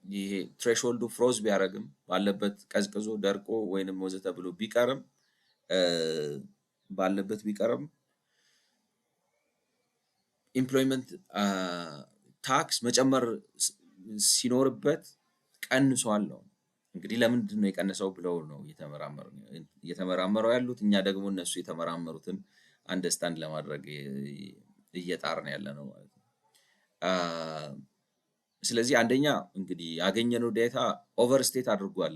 S1: ይሄ ትሬሾልዱ ፍሮዝ ቢያደርግም ባለበት ቀዝቅዞ ደርቆ ወይንም ወዘተ ብሎ ቢቀርም ባለበት ቢቀርም ኢምፕሎይመንት ታክስ መጨመር ሲኖርበት ቀንሷል ነው። እንግዲህ ለምንድን ነው የቀነሰው ብለው ነው እየተመራመሩ ያሉት። እኛ ደግሞ እነሱ የተመራመሩትን አንደርስታንድ ለማድረግ እየጣርን ያለ ነው ማለት ነው። ስለዚህ አንደኛ እንግዲህ ያገኘነው ዴታ ኦቨርስቴት አድርጓል።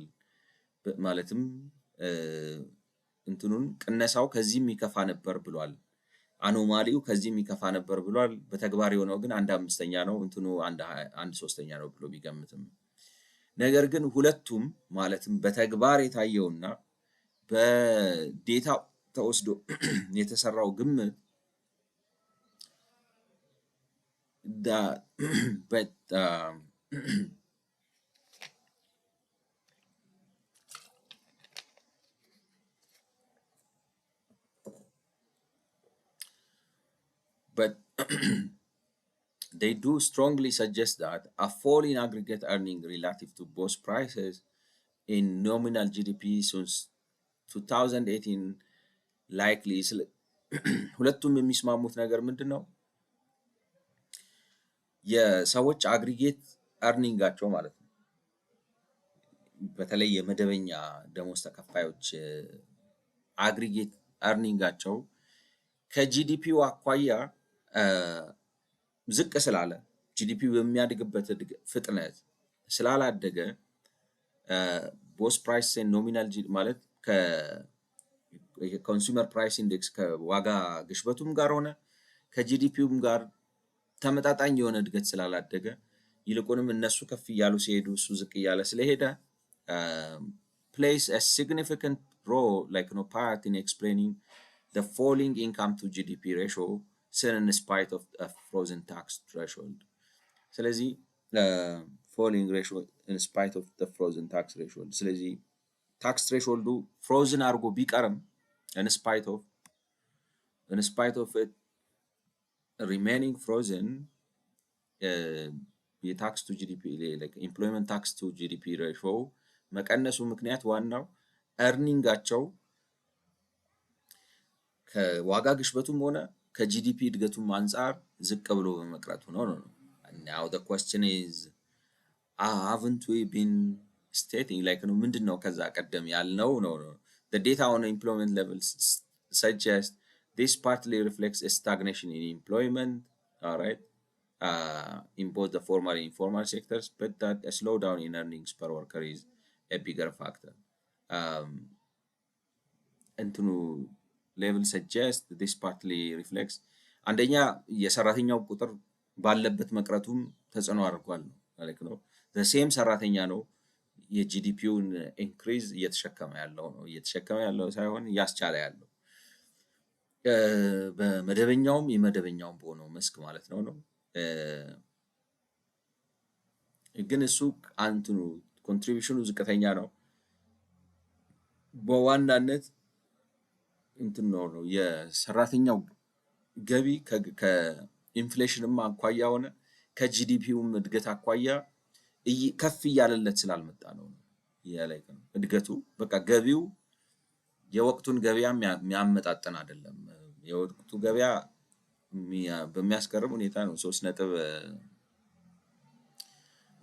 S1: ማለትም እንትኑን ቅነሳው ከዚህም ይከፋ ነበር ብሏል። አኖማሊው ከዚህም ይከፋ ነበር ብሏል። በተግባር የሆነው ግን 1/5ኛ ነው፣ እንትኑ 1/3ኛ ነው ብሎ ቢገምትም ነገር ግን ሁለቱም ማለትም በተግባር የታየውና በዴታ ተወስዶ የተሰራው ግምት but they do strongly suggest that a fall in aggregate earning relative to both prices in nominal GDP since 2018 likely ሁለቱም የሚስማሙት ነገር ምንድን ነው? የሰዎች አግሪጌት አርኒንጋቸው ማለት ነው። በተለይ የመደበኛ ደሞዝ ተከፋዮች አግሪጌት አርኒንጋቸው ከጂዲፒው አኳያ ዝቅ ስላለ ጂዲፒው በሚያድግበት ፍጥነት ስላላደገ ቦስ ፕራይስ ኖሚናል ማለት ከኮንሱመር ፕራይስ ኢንዴክስ ከዋጋ ግሽበቱም ጋር ሆነ ከጂዲፒውም ጋር ተመጣጣኝ የሆነ እድገት ስላላደገ ይልቁንም እነሱ ከፍ እያሉ ሲሄዱ እሱ ዝቅ እያለ ስለሄደ plays a significant role like no part in explaining the falling income to GDP ratio seen in spite of a frozen tax threshold። ስለዚህ falling ratio in spite of the frozen tax threshold ስለዚህ ታክስ ትሬሾልዱ ፍሮዝን አድርጎ ቢቀርም in spite of it remaining frozen የታክስ ቱ ጂዲፒ ኢምፕሎይመንት ታክስ ቱ ጂዲፒ ሬሾ መቀነሱ ምክንያት ዋናው እርኒንጋቸው ከዋጋ ግሽበቱም ሆነ ከጂዲፒ እድገቱም አንጻር ዝቅ ብሎ በመቅረቱ ነው ነው። now the question is haven't we been stating like ነው ምንድነው ከዛ ቀደም ያልነው ነው the data on employment levels suggest this partly reflects a stagnation in employment, all right, in both the formal and informal sectors, but that a slowdown in earnings per worker is a bigger factor. እንትኑ level suggest this partly reflects አንደኛ የሰራተኛው ቁጥር ባለበት መቅረቱም ተጽዕኖ አድርጓል ማለት ነው። the same ሰራተኛ ነው የጂዲፒውን ኢንክሪዝ እየተሸከመ ያለው ሳይሆን እያስቻለ ያለው በመደበኛውም የመደበኛውም በሆነው መስክ ማለት ነው ነው ግን እሱ አንትኑ ኮንትሪቢዩሽኑ ዝቅተኛ ነው። በዋናነት እንትን ነው የሰራተኛው ገቢ ከኢንፍሌሽንም አኳያ ሆነ ከጂዲፒውም እድገት አኳያ ከፍ እያለለት ስላልመጣ ነው ያለኝ እድገቱ በቃ ገቢው የወቅቱን ገበያ የሚያመጣጥን አይደለም። የወቅቱ ገበያ በሚያስገርም ሁኔታ ነው 3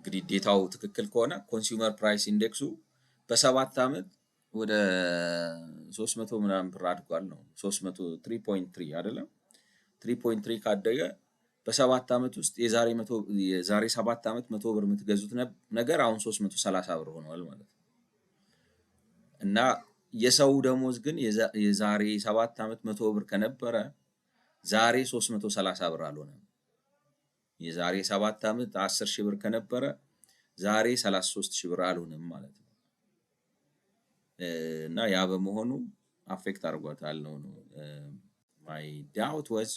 S1: እንግዲህ ዴታው ትክክል ከሆነ ኮንሱመር ፕራይስ ኢንዴክሱ በ7 ዓመት ወደ 300 ምናምን ብር አድጓል ነው። 300 3.3 አይደለም 3.3 ካደገ በ7 ዓመት ውስጥ የዛሬ 7 ዓመት 100 ብር የምትገዙት ነገር አሁን 330 ብር ሆኗል ማለት ነው። እና የሰው ደሞዝ ግን የዛሬ 7 ዓመት 100 ብር ከነበረ ዛሬ 330 ብር አልሆነም። የዛሬ 7 ዓመት 10 ሺህ ብር ከነበረ ዛሬ 33 ሺህ ብር አልሆነም ማለት ነው። እና ያ በመሆኑ አፌክት አድርጓታል ነው ማይ ዳውት ወዝ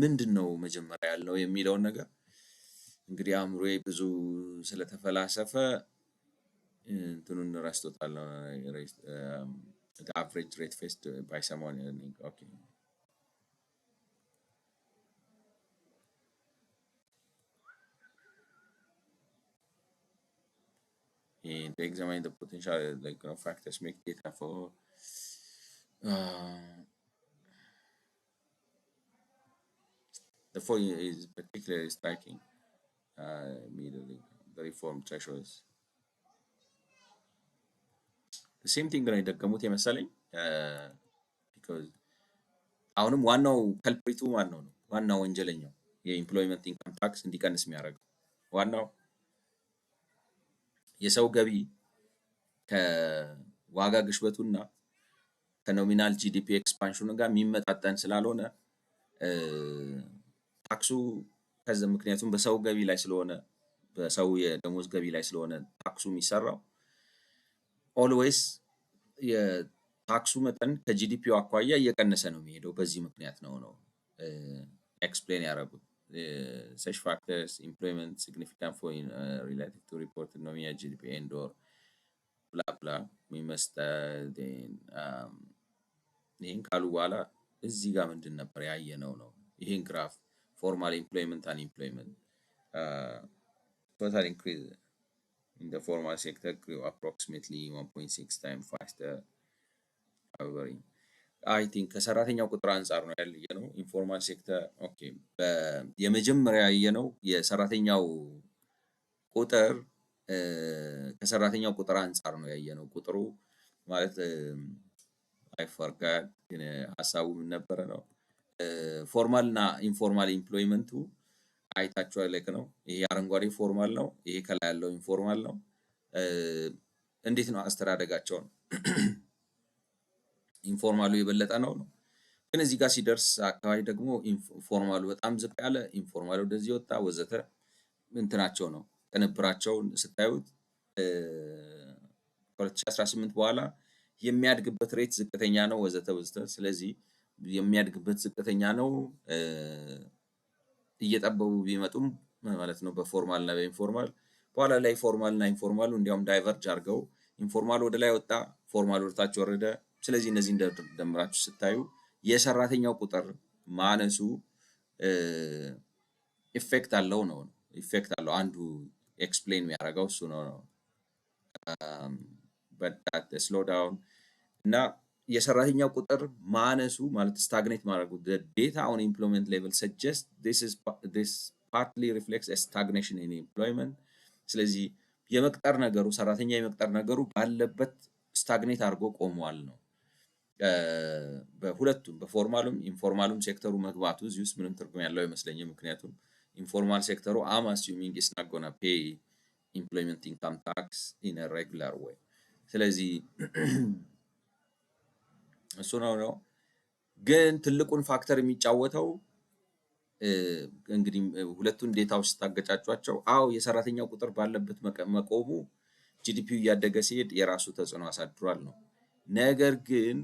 S1: ምንድን ነው መጀመሪያ ያልነው የሚለውን ነገር እንግዲህ አእምሮዬ ብዙ ስለተፈላሰፈ እንትኑን ረስቶታል። the average rate faced by someone earning okay to examine the potential factors make data for the following is particularly striking immediately the reform thresholds the same thing ነው የደገሙት የመሰለኝ because አሁንም ዋናው ከልፕሪቱ ማነው ነው ዋናው ወንጀለኛው የኢምፕሎይመንት ኢንካም ታክስ እንዲቀንስ የሚያደርገው ዋናው የሰው ገቢ ከዋጋ ግሽበቱና ከኖሚናል ጂዲፒ ኤክስፓንሽኑ ጋር የሚመጣጠን ስላልሆነ ታክሱ ከዛ ምክንያቱም በሰው ገቢ ላይ ስለሆነ በሰው የደሞዝ ገቢ ላይ ስለሆነ ታክሱ የሚሰራው ኦልዌይስ የታክሱ መጠን ከጂዲፒው አኳያ እየቀነሰ ነው የሚሄደው። በዚህ ምክንያት ነው ኤክስፕሌን ያደረጉት such factors employment significant for relative to reported nominal GDP and or blah blah we must ይህን ካሉ በኋላ እዚህ ጋር ምንድን ነበር ያየነው ነው ይህን ግራፍ formal employment and unemployment total increase in the formal sector grew approximately 1.6 times faster however I think ከሰራተኛው ቁጥር አንፃር ነው ያለየነው ኢንፎርማል ሴክተር ኦኬ የመጀመሪያ ያየነው የሰራተኛው ቁጥር ከሰራተኛው ቁጥር አንፃር ነው ያየነው ቁጥሩ ማለት I forgot ግን ሐሳቡ ምን ነበር ነው ፎርማል እና ኢንፎርማል ኢምፕሎይመንቱ አይታችኋል like ነው ይሄ አረንጓዴ ፎርማል ነው ይሄ ከላይ ያለው ኢንፎርማል ነው እንዴት ነው አስተዳደጋቸው ነው ኢንፎርማሉ የበለጠ ነው ግን እዚህ ጋር ሲደርስ አካባቢ ደግሞ ኢንፎርማሉ በጣም ዝቅ ያለ ኢንፎርማሉ ወደዚህ ወጣ ወዘተ እንትናቸው ነው ቅንብራቸውን ስታዩት 2018 በኋላ የሚያድግበት ሬት ዝቅተኛ ነው ወዘተ ወዘተ ስለዚህ የሚያድግበት ዝቅተኛ ነው እየጠበቡ ቢመጡም ማለት ነው በፎርማል እና በኢንፎርማል በኋላ ላይ ፎርማል እና ኢንፎርማሉ እንዲያውም ዳይቨርጅ አድርገው ኢንፎርማል ወደ ላይ ወጣ ፎርማል ወደ ታች ወረደ ስለዚህ እነዚህ እንደደምራችሁ ስታዩ የሰራተኛው ቁጥር ማነሱ ኢፌክት አለው ነው ኢፌክት አለው አንዱ ኤክስፕሌን የሚያደርገው እሱ ነው but that the slowdown እና የሰራተኛው ቁጥር ማነሱ ማለት ስታግኔት ማድረጉ the data on employment level suggest this partly reflects a stagnation in employment ስለዚህ የመቅጠር ነገሩ ሰራተኛ የመቅጠር ነገሩ ባለበት ስታግኔት አድርጎ ቆሟል ነው በሁለቱም በፎርማሉም ኢንፎርማሉም ሴክተሩ መግባቱ እዚህ ውስጥ ምንም ትርጉም ያለው አይመስለኝም ምክንያቱም ኢንፎርማል ሴክተሩ I'm assuming is not gonna pay employment income tax in a regular way ስለዚህ እሱ ነው ግን ትልቁን ፋክተር የሚጫወተው እንግዲህ ሁለቱን ዴታዎች ስታገጫጯቸው አው የሰራተኛው ቁጥር ባለበት መቆሙ ጂዲፒው እያደገ ሲሄድ የራሱ ተጽዕኖ አሳድሯል ነው ነገር ግን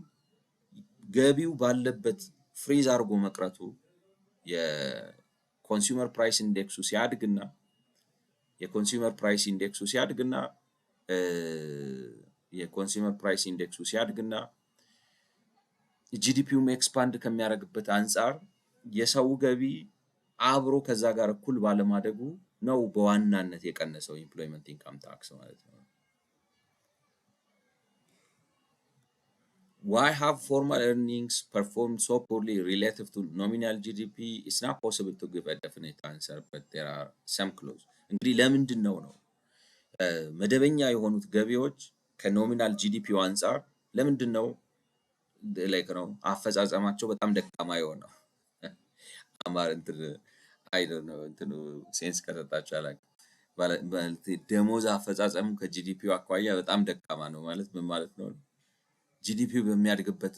S1: ገቢው ባለበት ፍሪዝ አድርጎ መቅረቱ የኮንሱመር ፕራይስ ኢንዴክሱ ሲያድግና የኮንሱመር ፕራይስ ኢንዴክሱ ሲያድግና ጂዲፒውም ኤክስፓንድ ከሚያደርግበት አንፃር የሰው ገቢ አብሮ ከዛ ጋር እኩል ባለማደጉ ነው በዋናነት የቀነሰው ኢምፕሎይመንት ኢንካም ታክስ ማለት ነው Why have formal earnings performed so poorly relative to nominal GDP? It's not possible to give a definite answer, but there are some clues. እንግዲህ ለምንድን ነው መደበኛ የሆኑት ገቢዎች ከኖሚናል ጂዲፒው አንጻር ለምንድን ነው ላይክ ነው አፈጻጸማቸው በጣም ደካማ የሆነው? አማር እንትን አይ ዶንት ኖ እንትኑ ሴንስ ከሰጣችሁ አላውቅም። ማለት ደሞዝ አፈጻጸሙ ከጂዲፒው አኳያ በጣም ደካማ ነው ማለት ምን ማለት ነው? ጂዲፒው በሚያድግበት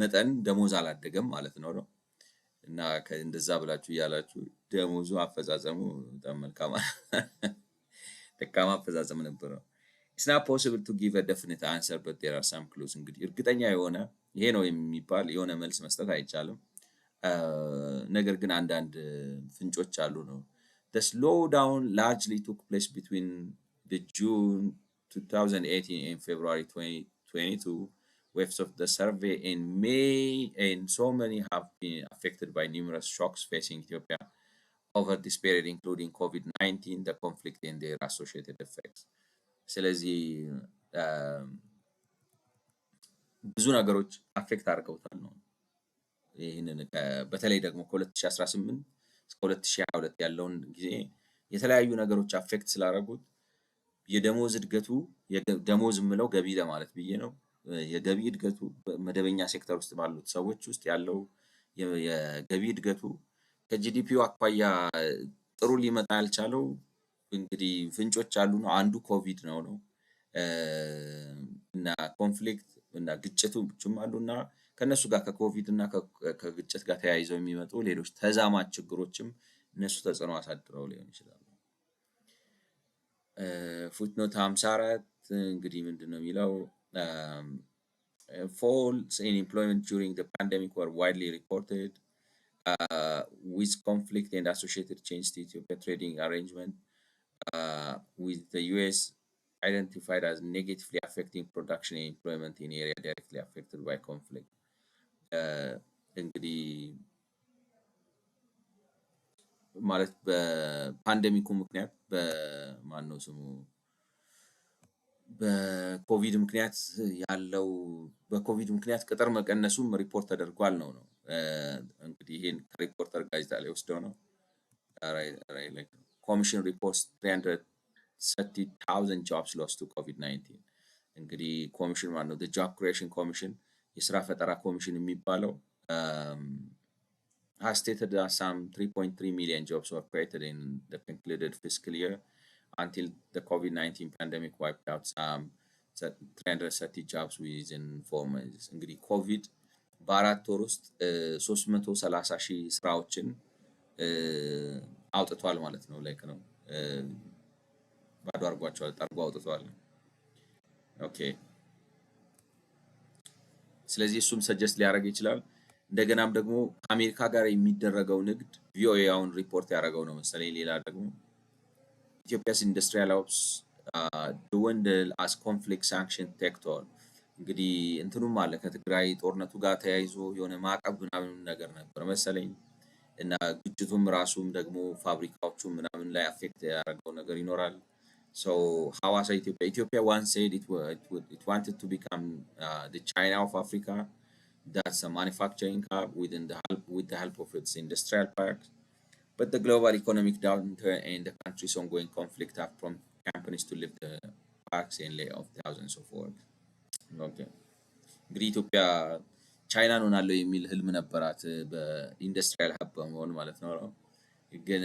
S1: መጠን ደሞዝ አላደገም ማለት ነው ነው። እና እንደዛ ብላችሁ እያላችሁ ደሞዙ አፈጻጸሙ በጣም መልካም ደካማ አፈጻጸም ነበረው። It's not possible to give a definite answer, but there are some clues. እንግዲህ እርግጠኛ የሆነ ይሄ ነው የሚባል የሆነ መልስ መስጠት አይቻልም። ነገር ግን አንዳንድ ፍንጮች አሉ ነው። The slowdown largely took place between the June 2018 and February 2022 waves of the survey in May, and so many have been affected by numerous shocks facing Ethiopia over this period, including COVID-19, the conflict, and their associated effects. ስለዚህ ብዙ ነገሮች አፌክት አድርገውታል ነው። ይህንን በተለይ ደግሞ ከ2018 እስከ 2022 ያለውን ጊዜ የተለያዩ ነገሮች አፌክት ስላደረጉት የደሞዝ እድገቱ ደሞዝ የምለው ገቢ ለማለት ብዬ ነው። የገቢ እድገቱ መደበኛ ሴክተር ውስጥ ባሉት ሰዎች ውስጥ ያለው የገቢ እድገቱ ከጂዲፒው አኳያ ጥሩ ሊመጣ ያልቻለው እንግዲህ ፍንጮች አሉ ነው። አንዱ ኮቪድ ነው ነው እና ኮንፍሊክት እና ግጭቶችም አሉና ከነሱ ጋር ከኮቪድ እና ከግጭት ጋር ተያይዘው የሚመጡ ሌሎች ተዛማጅ ችግሮችም እነሱ ተጽዕኖ አሳድረው ሊሆን ይችላል። ፉትኖት 54 እንግዲህ ምንድነው የሚለው falls in employment during the pandemic were widely reported with conflict and associated change to Ethiopia trading arrangement with the US identified as negatively affecting production and employment in area directly affected by conflict. እንግዲህ ማለት በፓንደሚኩ ምክንያት በማነው ስሙ በኮቪድ ምክንያት ያለው በኮቪድ ምክንያት ቅጥር መቀነሱም ሪፖርት ተደርጓል ነው ነው። እንግዲህ ይሄን ከሪፖርተር ጋዜጣ ላይ ወስደው ነው ኮሚሽን ሪፖርትስ 330,000 jobs lost to COVID-19 እንግዲህ ኮሚሽን ማለት ነው ጆብ ክሪኤሽን ኮሚሽን የስራ ፈጠራ ኮሚሽን የሚባለው has stated that some 3.3 million jobs were created in the concluded fiscal year until the COVID-19 pandemic wiped out some 330 jobs within 4 months. እንግዲህ ኮቪድ በአራት ወር ውስጥ 330 ሺህ ስራዎችን አውጥቷል ማለት ነው። ላይክ ነው ባዶ አድርጓቸዋል፣ ጠርጎ አውጥቷል። ኦኬ ስለዚህ እሱም ሰጀስት ሊያደርግ ይችላል። እንደገናም ደግሞ ከአሜሪካ ጋር የሚደረገው ንግድ ቪኦኤ አሁን ሪፖርት ያደረገው ነው መሰለኝ። ሌላ ደግሞ ኢትዮጵያስ ኢንዱስትሪያል ኦፕስ dwindle as conflict sanction take toll እንግዲህ እንትኑም አለ ከትግራይ ጦርነቱ ጋር ተያይዞ የሆነ ማዕቀብ ምናምን ነገር ነበር መሰለኝ እና ግጭቱም ራሱም ደግሞ ፋብሪካዎቹም ምናምን ላይ አፌክት ያደረገው ነገር ይኖራል። So ሐዋሳ Ethiopia once said it wanted to become the China of Africa. That's a manufacturing hub with the help of its industrial parks. But the global economic downturn and the country's ongoing conflict have prompted companies to leave the parks and lay off thousands of workers. Okay. እንግዲህ ኢትዮጵያ ቻይናን ሆናለሁ የሚል ህልም ነበራት በኢንዱስትሪያል ሀብ በመሆን ማለት ነው። ግን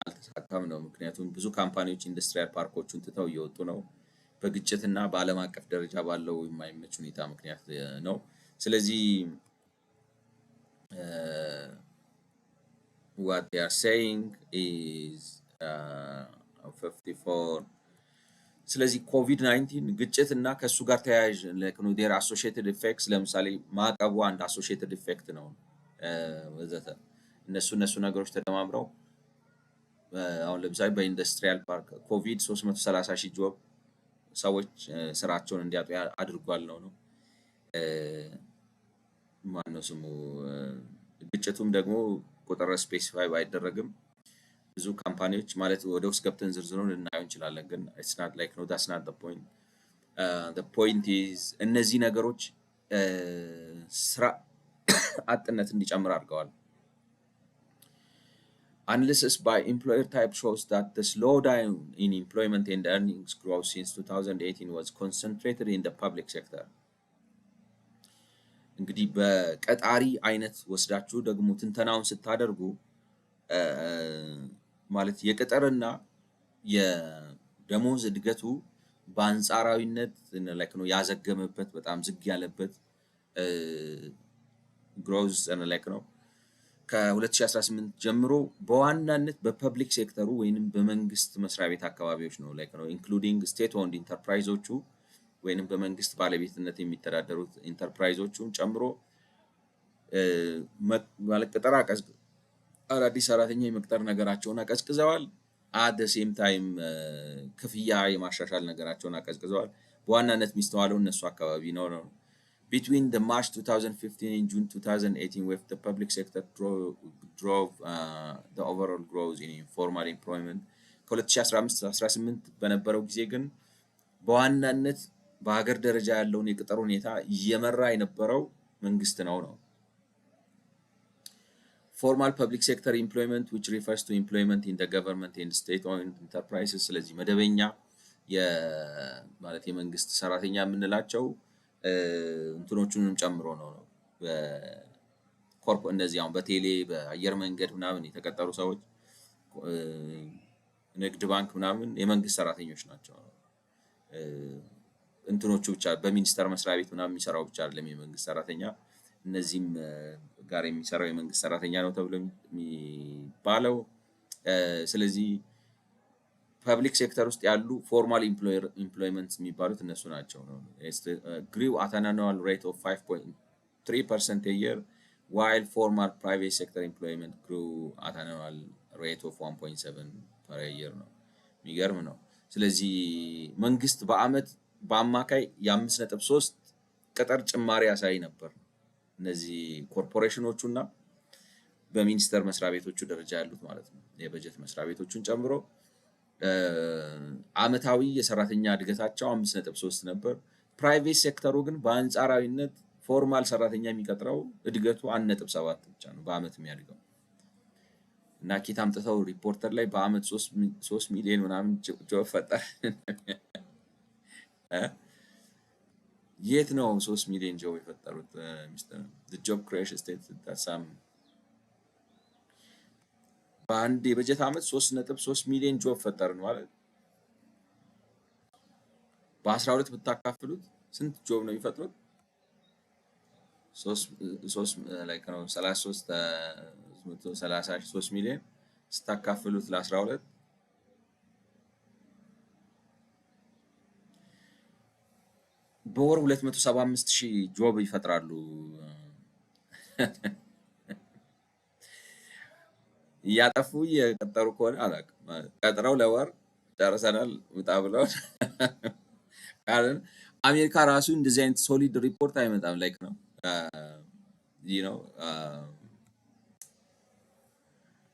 S1: አልተሳካም ነው። ምክንያቱም ብዙ ካምፓኒዎች ኢንዱስትሪያል ፓርኮቹን ትተው እየወጡ ነው በግጭትና በዓለም አቀፍ ደረጃ ባለው የማይመች ሁኔታ ምክንያት ነው። ስለዚህ what they are saying is 54 ስለዚህ ኮቪድ-19 ግጭት እና ከሱ ጋር ተያያዥ ዴር አሶሺየትድ ኢፌክትስ ለምሳሌ ማዕቀቡ አንድ አሶሺየትድ ኢፌክት ነው ወዘተ እነሱ ነገሮች ተደማምረው አሁን ለምሳሌ በኢንዱስትሪያል ፓርክ ኮቪድ 330 ሺህ ጆብ ሰዎች ስራቸውን እንዲያጡ አድርጓል ነው ነው ማነው ስሙ ግጭቱም ደግሞ ቁጥር ስፔሲፋይ ባይደረግም ብዙ ካምፓኒዎች ማለት ወደ ውስጥ ገብተን ዝርዝሩን ልናየው እንችላለን። ግን it's not like no that's not the point. the point is እነዚህ ነገሮች ስራ አጥነት እንዲጨምር አድርገዋል። Analysis by employer type shows that the slowdown in employment and earnings growth since 2018 was concentrated in the public sector. እንግዲህ በቀጣሪ አይነት ወስዳችሁ ደግሞ ትንተናውን ስታደርጉ ማለት የቅጥርና የደሞዝ እድገቱ በአንጻራዊነት ላይክ ነው ያዘገመበት በጣም ዝግ ያለበት ግሮዝ ላይክ ነው ከ2018 ጀምሮ በዋናነት በፐብሊክ ሴክተሩ ወይንም በመንግስት መስሪያ ቤት አካባቢዎች ነው ላይክ ነው ኢንክሉዲንግ ስቴት ኦንድ ኢንተርፕራይዞቹ ወይንም በመንግስት ባለቤትነት የሚተዳደሩት ኢንተርፕራይዞቹን ጨምሮ ማለት ቅጠራ አዳዲስ ሰራተኛ የመቅጠር ነገራቸውን አቀዝቅዘዋል። አት ዘ ሴም ታይም ክፍያ የማሻሻል ነገራቸውን አቀዝቅዘዋል። በዋናነት የሚስተዋለው እነሱ አካባቢ ነው። Between the March 2015 and June 2018, with the public sector drove the overall growth in informal employment. ከ2015-18 በነበረው ጊዜ ግን በዋናነት በሀገር ደረጃ ያለውን የቅጥር ሁኔታ እየመራ የነበረው መንግስት ነው። Formal public sector employment, which refers to employment in the government and state-owned enterprises. ስለዚህ መደበኛ ማለት የመንግስት ሰራተኛ የምንላቸው እንትኖቹንም ጨምሮ ነው። በኮርፖ እንደዚህ አሁን በቴሌ በአየር መንገድ ምናምን የተቀጠሩ ሰዎች ንግድ ባንክ ምናምን የመንግስት ሰራተኞች ናቸው። እንትኖቹ ብቻ በሚኒስተር መስሪያ ቤት ምናምን የሚሰራው ብቻ አይደለም የመንግስት ሰራተኛ እነዚህም ጋር የሚሰራው የመንግስት ሰራተኛ ነው ተብሎ የሚባለው። ስለዚህ ፐብሊክ ሴክተር ውስጥ ያሉ ፎርማል ኢምፕሎይመንት የሚባሉት እነሱ ናቸው። grew at an annual rate of 5.3% a year, while formal private sector employment grew at an annual rate of 1.7 per year ነው። የሚገርም ነው። ስለዚህ መንግስት በአመት በአማካይ የ5.3 ቅጥር ጭማሪ ያሳይ ነበር። እነዚህ ኮርፖሬሽኖቹና በሚኒስተር መስሪያ ቤቶቹ ደረጃ ያሉት ማለት ነው የበጀት መስሪያ ቤቶቹን ጨምሮ አመታዊ የሰራተኛ እድገታቸው 5.3 ነበር። ፕራይቬት ሴክተሩ ግን በአንጻራዊነት ፎርማል ሰራተኛ የሚቀጥረው እድገቱ 1.7 ብቻ ነው በአመት የሚያድገው። እና ኪት አምጥተው ሪፖርተር ላይ በአመት 3 ሚሊዮን ምናምን ጆብ ፈጠረ። የት ነው 3 ሚሊዮን ጆብ የፈጠሩት? ሚስተር the job creation state that some በአንድ የበጀት አመት 3.3 ሚሊዮን ጆብ ፈጠርን ማለት በ12 ብታካፍሉት ስንት ጆብ ነው የሚፈጥሩት? 3 ላይክ ነው 3 ሚሊዮን ስታካፍሉት ለ12 በወር 275,000 ጆብ ይፈጥራሉ። እያጠፉ እየቀጠሩ ከሆነ አላውቅም። ቀጥረው ለወር ጨርሰናል ውጣ ብለው ካልን አሜሪካ ራሱ እንደዚህ አይነት ሶሊድ ሪፖርት አይመጣም። ላይክ ነው ነው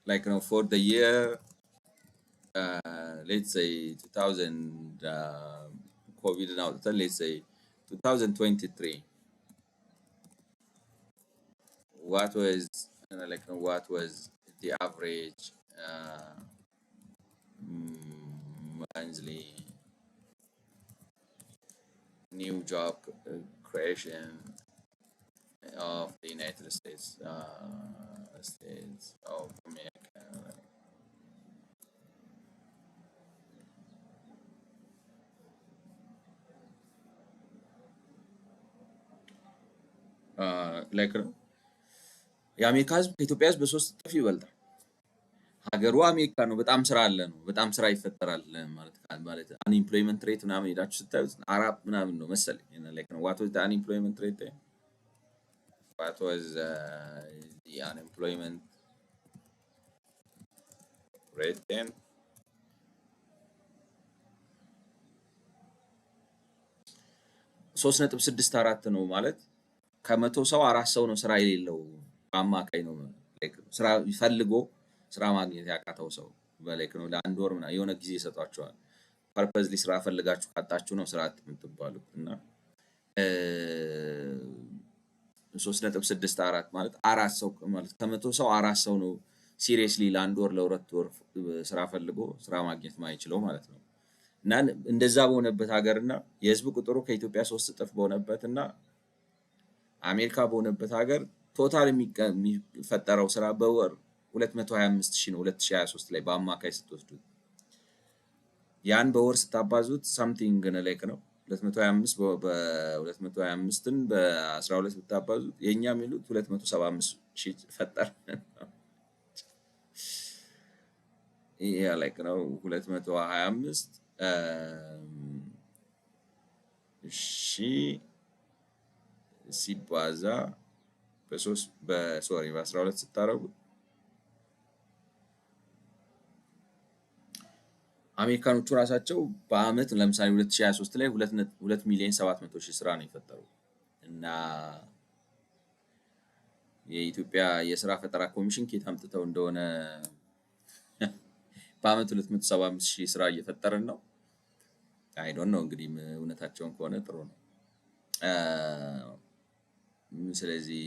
S1: ላይክ ነው for the year let's say 2000 ኮቪድ ነው let's say 2023 what was the average monthly new job creation of the United States of America. ላይክ ነው የአሜሪካ ህዝብ ከኢትዮጵያ ህዝብ በ3 እጥፍ ይበልጣል። ሀገሩ አሜሪካ ነው። በጣም ስራ አለ ነው። በጣም ስራ ይፈጠራል ማለት አንኢምፕሎይመንት ሬት ምናምን ሄዳችሁ ስታዩት 4 ምናምን ነው መሰለኝ። ላይክ ነው what was the unemployment rate there? What was the unemployment rate then? 3.64 ነው ማለት ከመቶ ሰው 4 ሰው ነው ስራ የሌለው በአማካይ ነው። ስራ ፈልጎ ስራ ማግኘት ያቃተው ሰው በላይክ ነው ለአንድ ወር ምናምን የሆነ ጊዜ ይሰጧቸዋል። ፐርፐዝሊ ስራ ፈልጋችሁ ካጣችሁ ነው ስራ አጥ የምትባሉት። እና 3.64 ማለት 4 ሰው ማለት ከመቶ ሰው 4 ሰው ነው ሲሪየስሊ ለአንድ ወር ለሁለት ወር ስራ ፈልጎ ስራ ማግኘት ማይችለው ማለት ነው። እና እንደዛ በሆነበት ሀገር እና የህዝብ ቁጥሩ ከኢትዮጵያ 3 እጥፍ በሆነበት እና አሜሪካ በሆነበት ሀገር ቶታል የሚፈጠረው ስራ በወር 225 ሺህ ነው 2023 ላይ በአማካይ ስትወስዱት። ያን በወር ስታባዙት ሳምቲንግ ላይክ ነው 225 በ225ን በ12 ብታባዙት የኛ የሚሉት 275 ሺህ ፈጠር። ይሄ ላይክ ነው 225 ሺህ ሲባዛ በ12 ስታረጉት አሜሪካኖቹ ራሳቸው በአመት ለምሳሌ 2023 ላይ 2 ሚሊዮን 700 ሺህ ስራ ነው የፈጠሩ። እና የኢትዮጵያ የስራ ፈጠራ ኮሚሽን ከየት አምጥተው እንደሆነ በአመት 275 ሺህ ስራ እየፈጠርን ነው። አይ ዶንት ኖ እንግዲህ እውነታቸውን ከሆነ ጥሩ ነው። ስለዚህ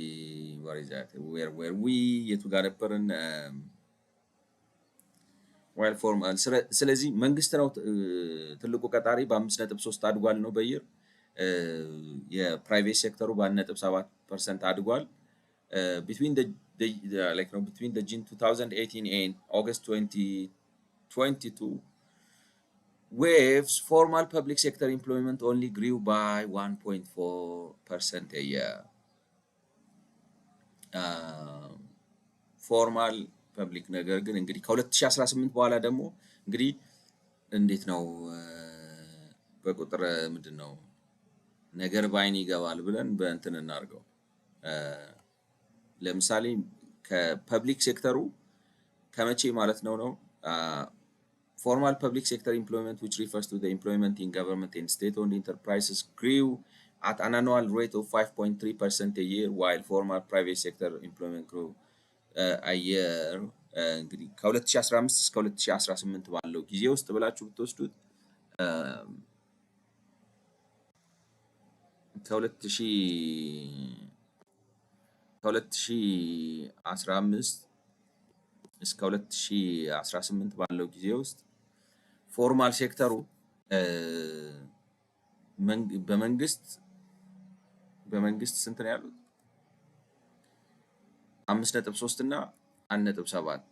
S1: what is that where we የቱ ጋር ነበርን? ዋይል ፎርማል ስለዚህ መንግስት ነው ትልቁ ቀጣሪ በ5.3 አድጓል ነው በየር። የፕራይቬት ሴክተሩ በ1.7% አድጓል። between the like no between the June 2018 and August 2022 waves formal public sector employment only grew by 1.4% a year. ፎርማል ፐብሊክ ነገር ግን እንግዲህ ከ2018 በኋላ ደግሞ እንግዲህ እንዴት ነው በቁጥር ምንድነው ነገር ባይን ይገባል ብለን በእንትን እናርገው። ለምሳሌ ከፐብሊክ ሴክተሩ ከመቼ ማለት ነው formal public sector employment, which refers to the employment in government and state-owned enterprises, grew at an annual rate of 5.3% a year, while formal private sector employment grew a year. እንግዲህ ከ2015 እስከ 2018 ባለው ጊዜ ውስጥ ብላችሁ ብትወስዱት ከ2015 እስከ 2018 ባለው ጊዜ ውስጥ ፎርማል ሴክተሩ በመንግስት ስንት ነው ያሉት? 5.3 እና 1.7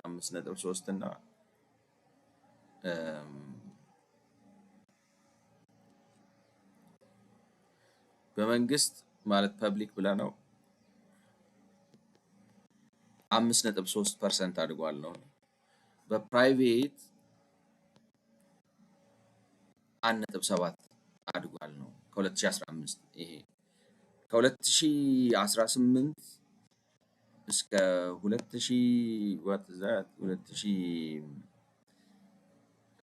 S1: 5.3 እና በመንግስት ማለት ፐብሊክ ብለ ነው 5.3% አድጓል ነው። በፕራይቬት 1.7 አድጓል ነው ከ2015 ይሄ ከ2018 እስከ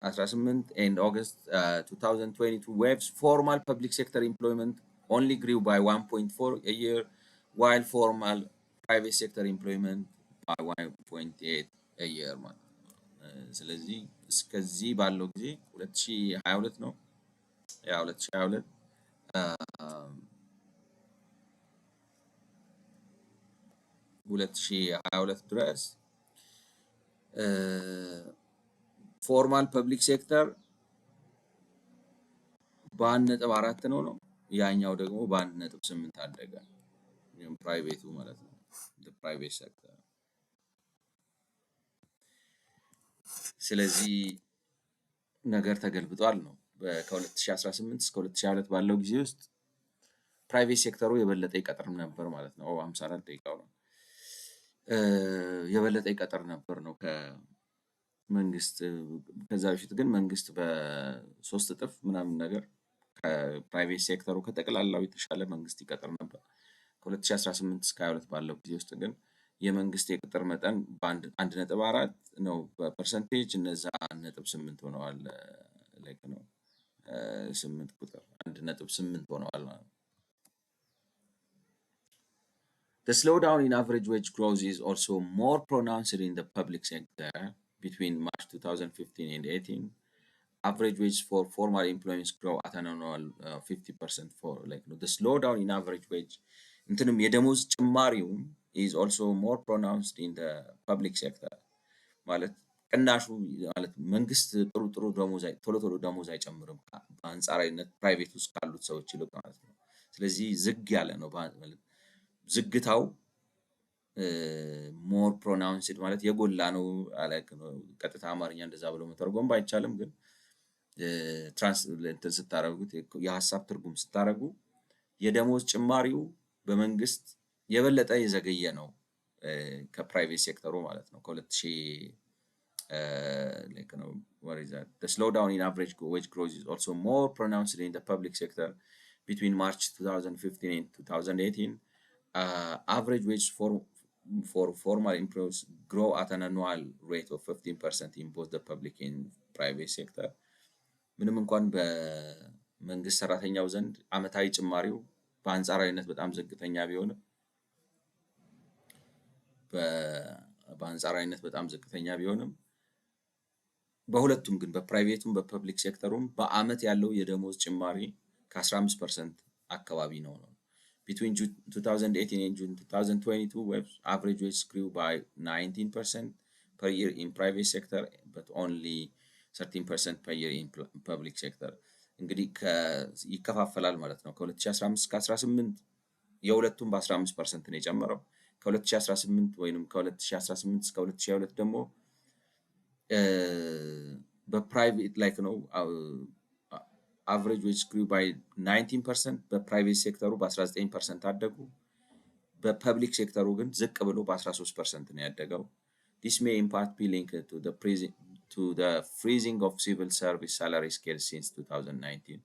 S1: 2018 and August 2022 waves formal public sector employment only grew by 1.4 a year, while formal private sector employment by 1.8 a year ማለት ስለዚህ እስከዚህ ባለው ጊዜ 2022 ነው 2022 2022 ድረስ ፎርማል ፐብሊክ ሴክተር በ1.4 ነው ያኛው ደግሞ በ1.8 አደገ። ፕራይቬቱ ማለት ነው ፕራይቬት ሴክተር። ስለዚህ ነገር ተገልብጧል ነው። ከ2018 እስከ 2022 ባለው ጊዜ ውስጥ ፕራይቬት ሴክተሩ የበለጠ ይቀጥር ነበር ማለት ነው። 54 ደቂቃው ነው የበለጠ ይቀጥር ነበር ነው ከመንግስት። ከዛ በፊት ግን መንግስት በ3 እጥፍ ምናምን ነገር ከፕራይቬት ሴክተሩ ከጠቅላላው የተሻለ መንግስት ይቀጥር ነበር። ከ2018 እስከ 22 ባለው ጊዜ ውስጥ ግን የመንግስት የቅጥር መጠን በ1.4 ነው በፐርሰንቴጅ እነዛ 1.8 ሆነዋል። ላይክ ነው 8 ቁጥር 1.8 ሆነዋል ማለት ነው። The slowdown in average wage growth is also more pronounced in the public sector between March 2015 and 18. average wage for formal employees grow at an annual 50% for like the slowdown in average wage እንትንም የደሞዝ ጭማሪውም is also more pronounced in the public sector ማለት ቅናሹ ማለት መንግስት ጥሩ ቶሎ ደሞዝ አይጨምርም በአንጻራዊነት ፕራይቬት ውስጥ ካሉት ሰዎች ይልቅ ማለት ነው። ስለዚህ ዝግ ያለ ነው ማለት ዝግታው ሞር ፕሮናውንስድ ማለት የጎላ ነው አላክ ነው። ቀጥታ አማርኛ እንደዛ ብሎ መተርጎም ባይቻልም ግን እንትን ስታረጉት የሀሳብ ትርጉም ስታረጉ የደሞዝ ጭማሪው በመንግስት የበለጠ የዘገየ ነው ከፕራይቬት ሴክተሩ ማለት ነው። ከ2000 like what is that the slowdown in average wage growth is also more pronounced in the public sector between March 2015 and 2018. Average wage for formal employees grow at an annual rate of 15% in both the public and private sector. ምንም እንኳን በመንግስት ሰራተኛው ዘንድ አመታዊ ጭማሪው በአንጻራዊነት በጣም ዝቅተኛ ቢሆንም በሁለቱም ግን በፕራይቬቱም በፐብሊክ ሴክተሩም በአመት ያለው የደሞዝ ጭማሪ ከ15% አካባቢ ነው። Between June 2018 and June 2022, average wage grew by 19% per year in private sector, but only 13% per year in public sector. እንግዲህ ይከፋፈላል ማለት ነው። ከ2015 እስከ 18 የሁለቱም በ15% ነው የጨመረው። ከ2018 ወይንም ከ2018 እስከ 2022 ደግሞ በፕራይቬት ላይክ ነው average wage grew by 19%, በፕራይቬት ሴክተሩ በ19% አደጉ። በፐብሊክ ሴክተሩ ግን ዝቅ ብሎ በ13% ነው ያደገው። This may in part be linked to the freezing of civil service salary scales since 2019.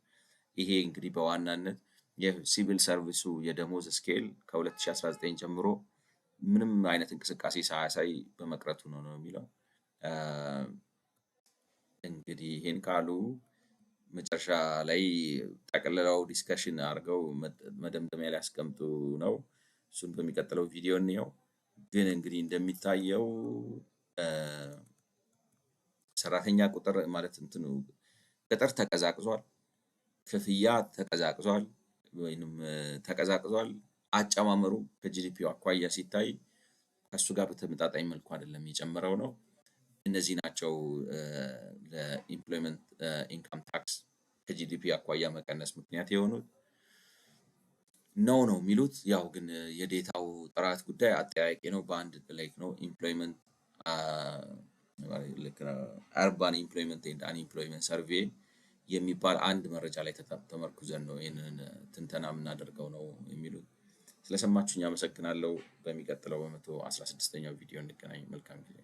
S1: ይሄ እንግዲህ በዋናነት የሲቪል ሰርቪሱ የደሞዝ ስኬል ከ2019 ጀምሮ ምንም አይነት እንቅስቃሴ ሳያሳይ በመቅረቱ ነው የሚለው። እንግዲህ ይሄን ካሉ መጨረሻ ላይ ጠቅልለው ዲስከሽን አድርገው መደምደሚያ ላይ ያስቀምጡ ነው። እሱን በሚቀጥለው ቪዲዮ እንየው። ግን እንግዲህ እንደሚታየው ሰራተኛ ቁጥር ማለት እንትኑ ቅጥር ተቀዛቅዟል፣ ክፍያ ተቀዛቅዟል ወይንም ተቀዛቅዟል። አጨማመሩ ከጂዲፒው አኳያ ሲታይ ከሱ ጋር በተመጣጣኝ መልኩ አይደለም የጨመረው ነው። እነዚህ ናቸው ለኢምፕሎይመንት ኢንካም ታክስ ከጂዲፒ አኳያ መቀነስ ምክንያት የሆኑት ነው የሚሉት። ያው ግን የዴታው ጥራት ጉዳይ አጠያያቂ ነው። በአንድ ላይክ ነው ኢምፕሎይመንት አርባን ኢምፕሎይመንት ኤንድ አንኢምፕሎይመንት ሰርቬይ የሚባል አንድ መረጃ ላይ ተመርኩዘን ነው ይህንን ትንተና የምናደርገው ነው የሚሉት። ስለሰማችሁኝ አመሰግናለሁ። በሚቀጥለው በ116ኛው ቪዲዮ እንገናኝ። መልካም ጊዜ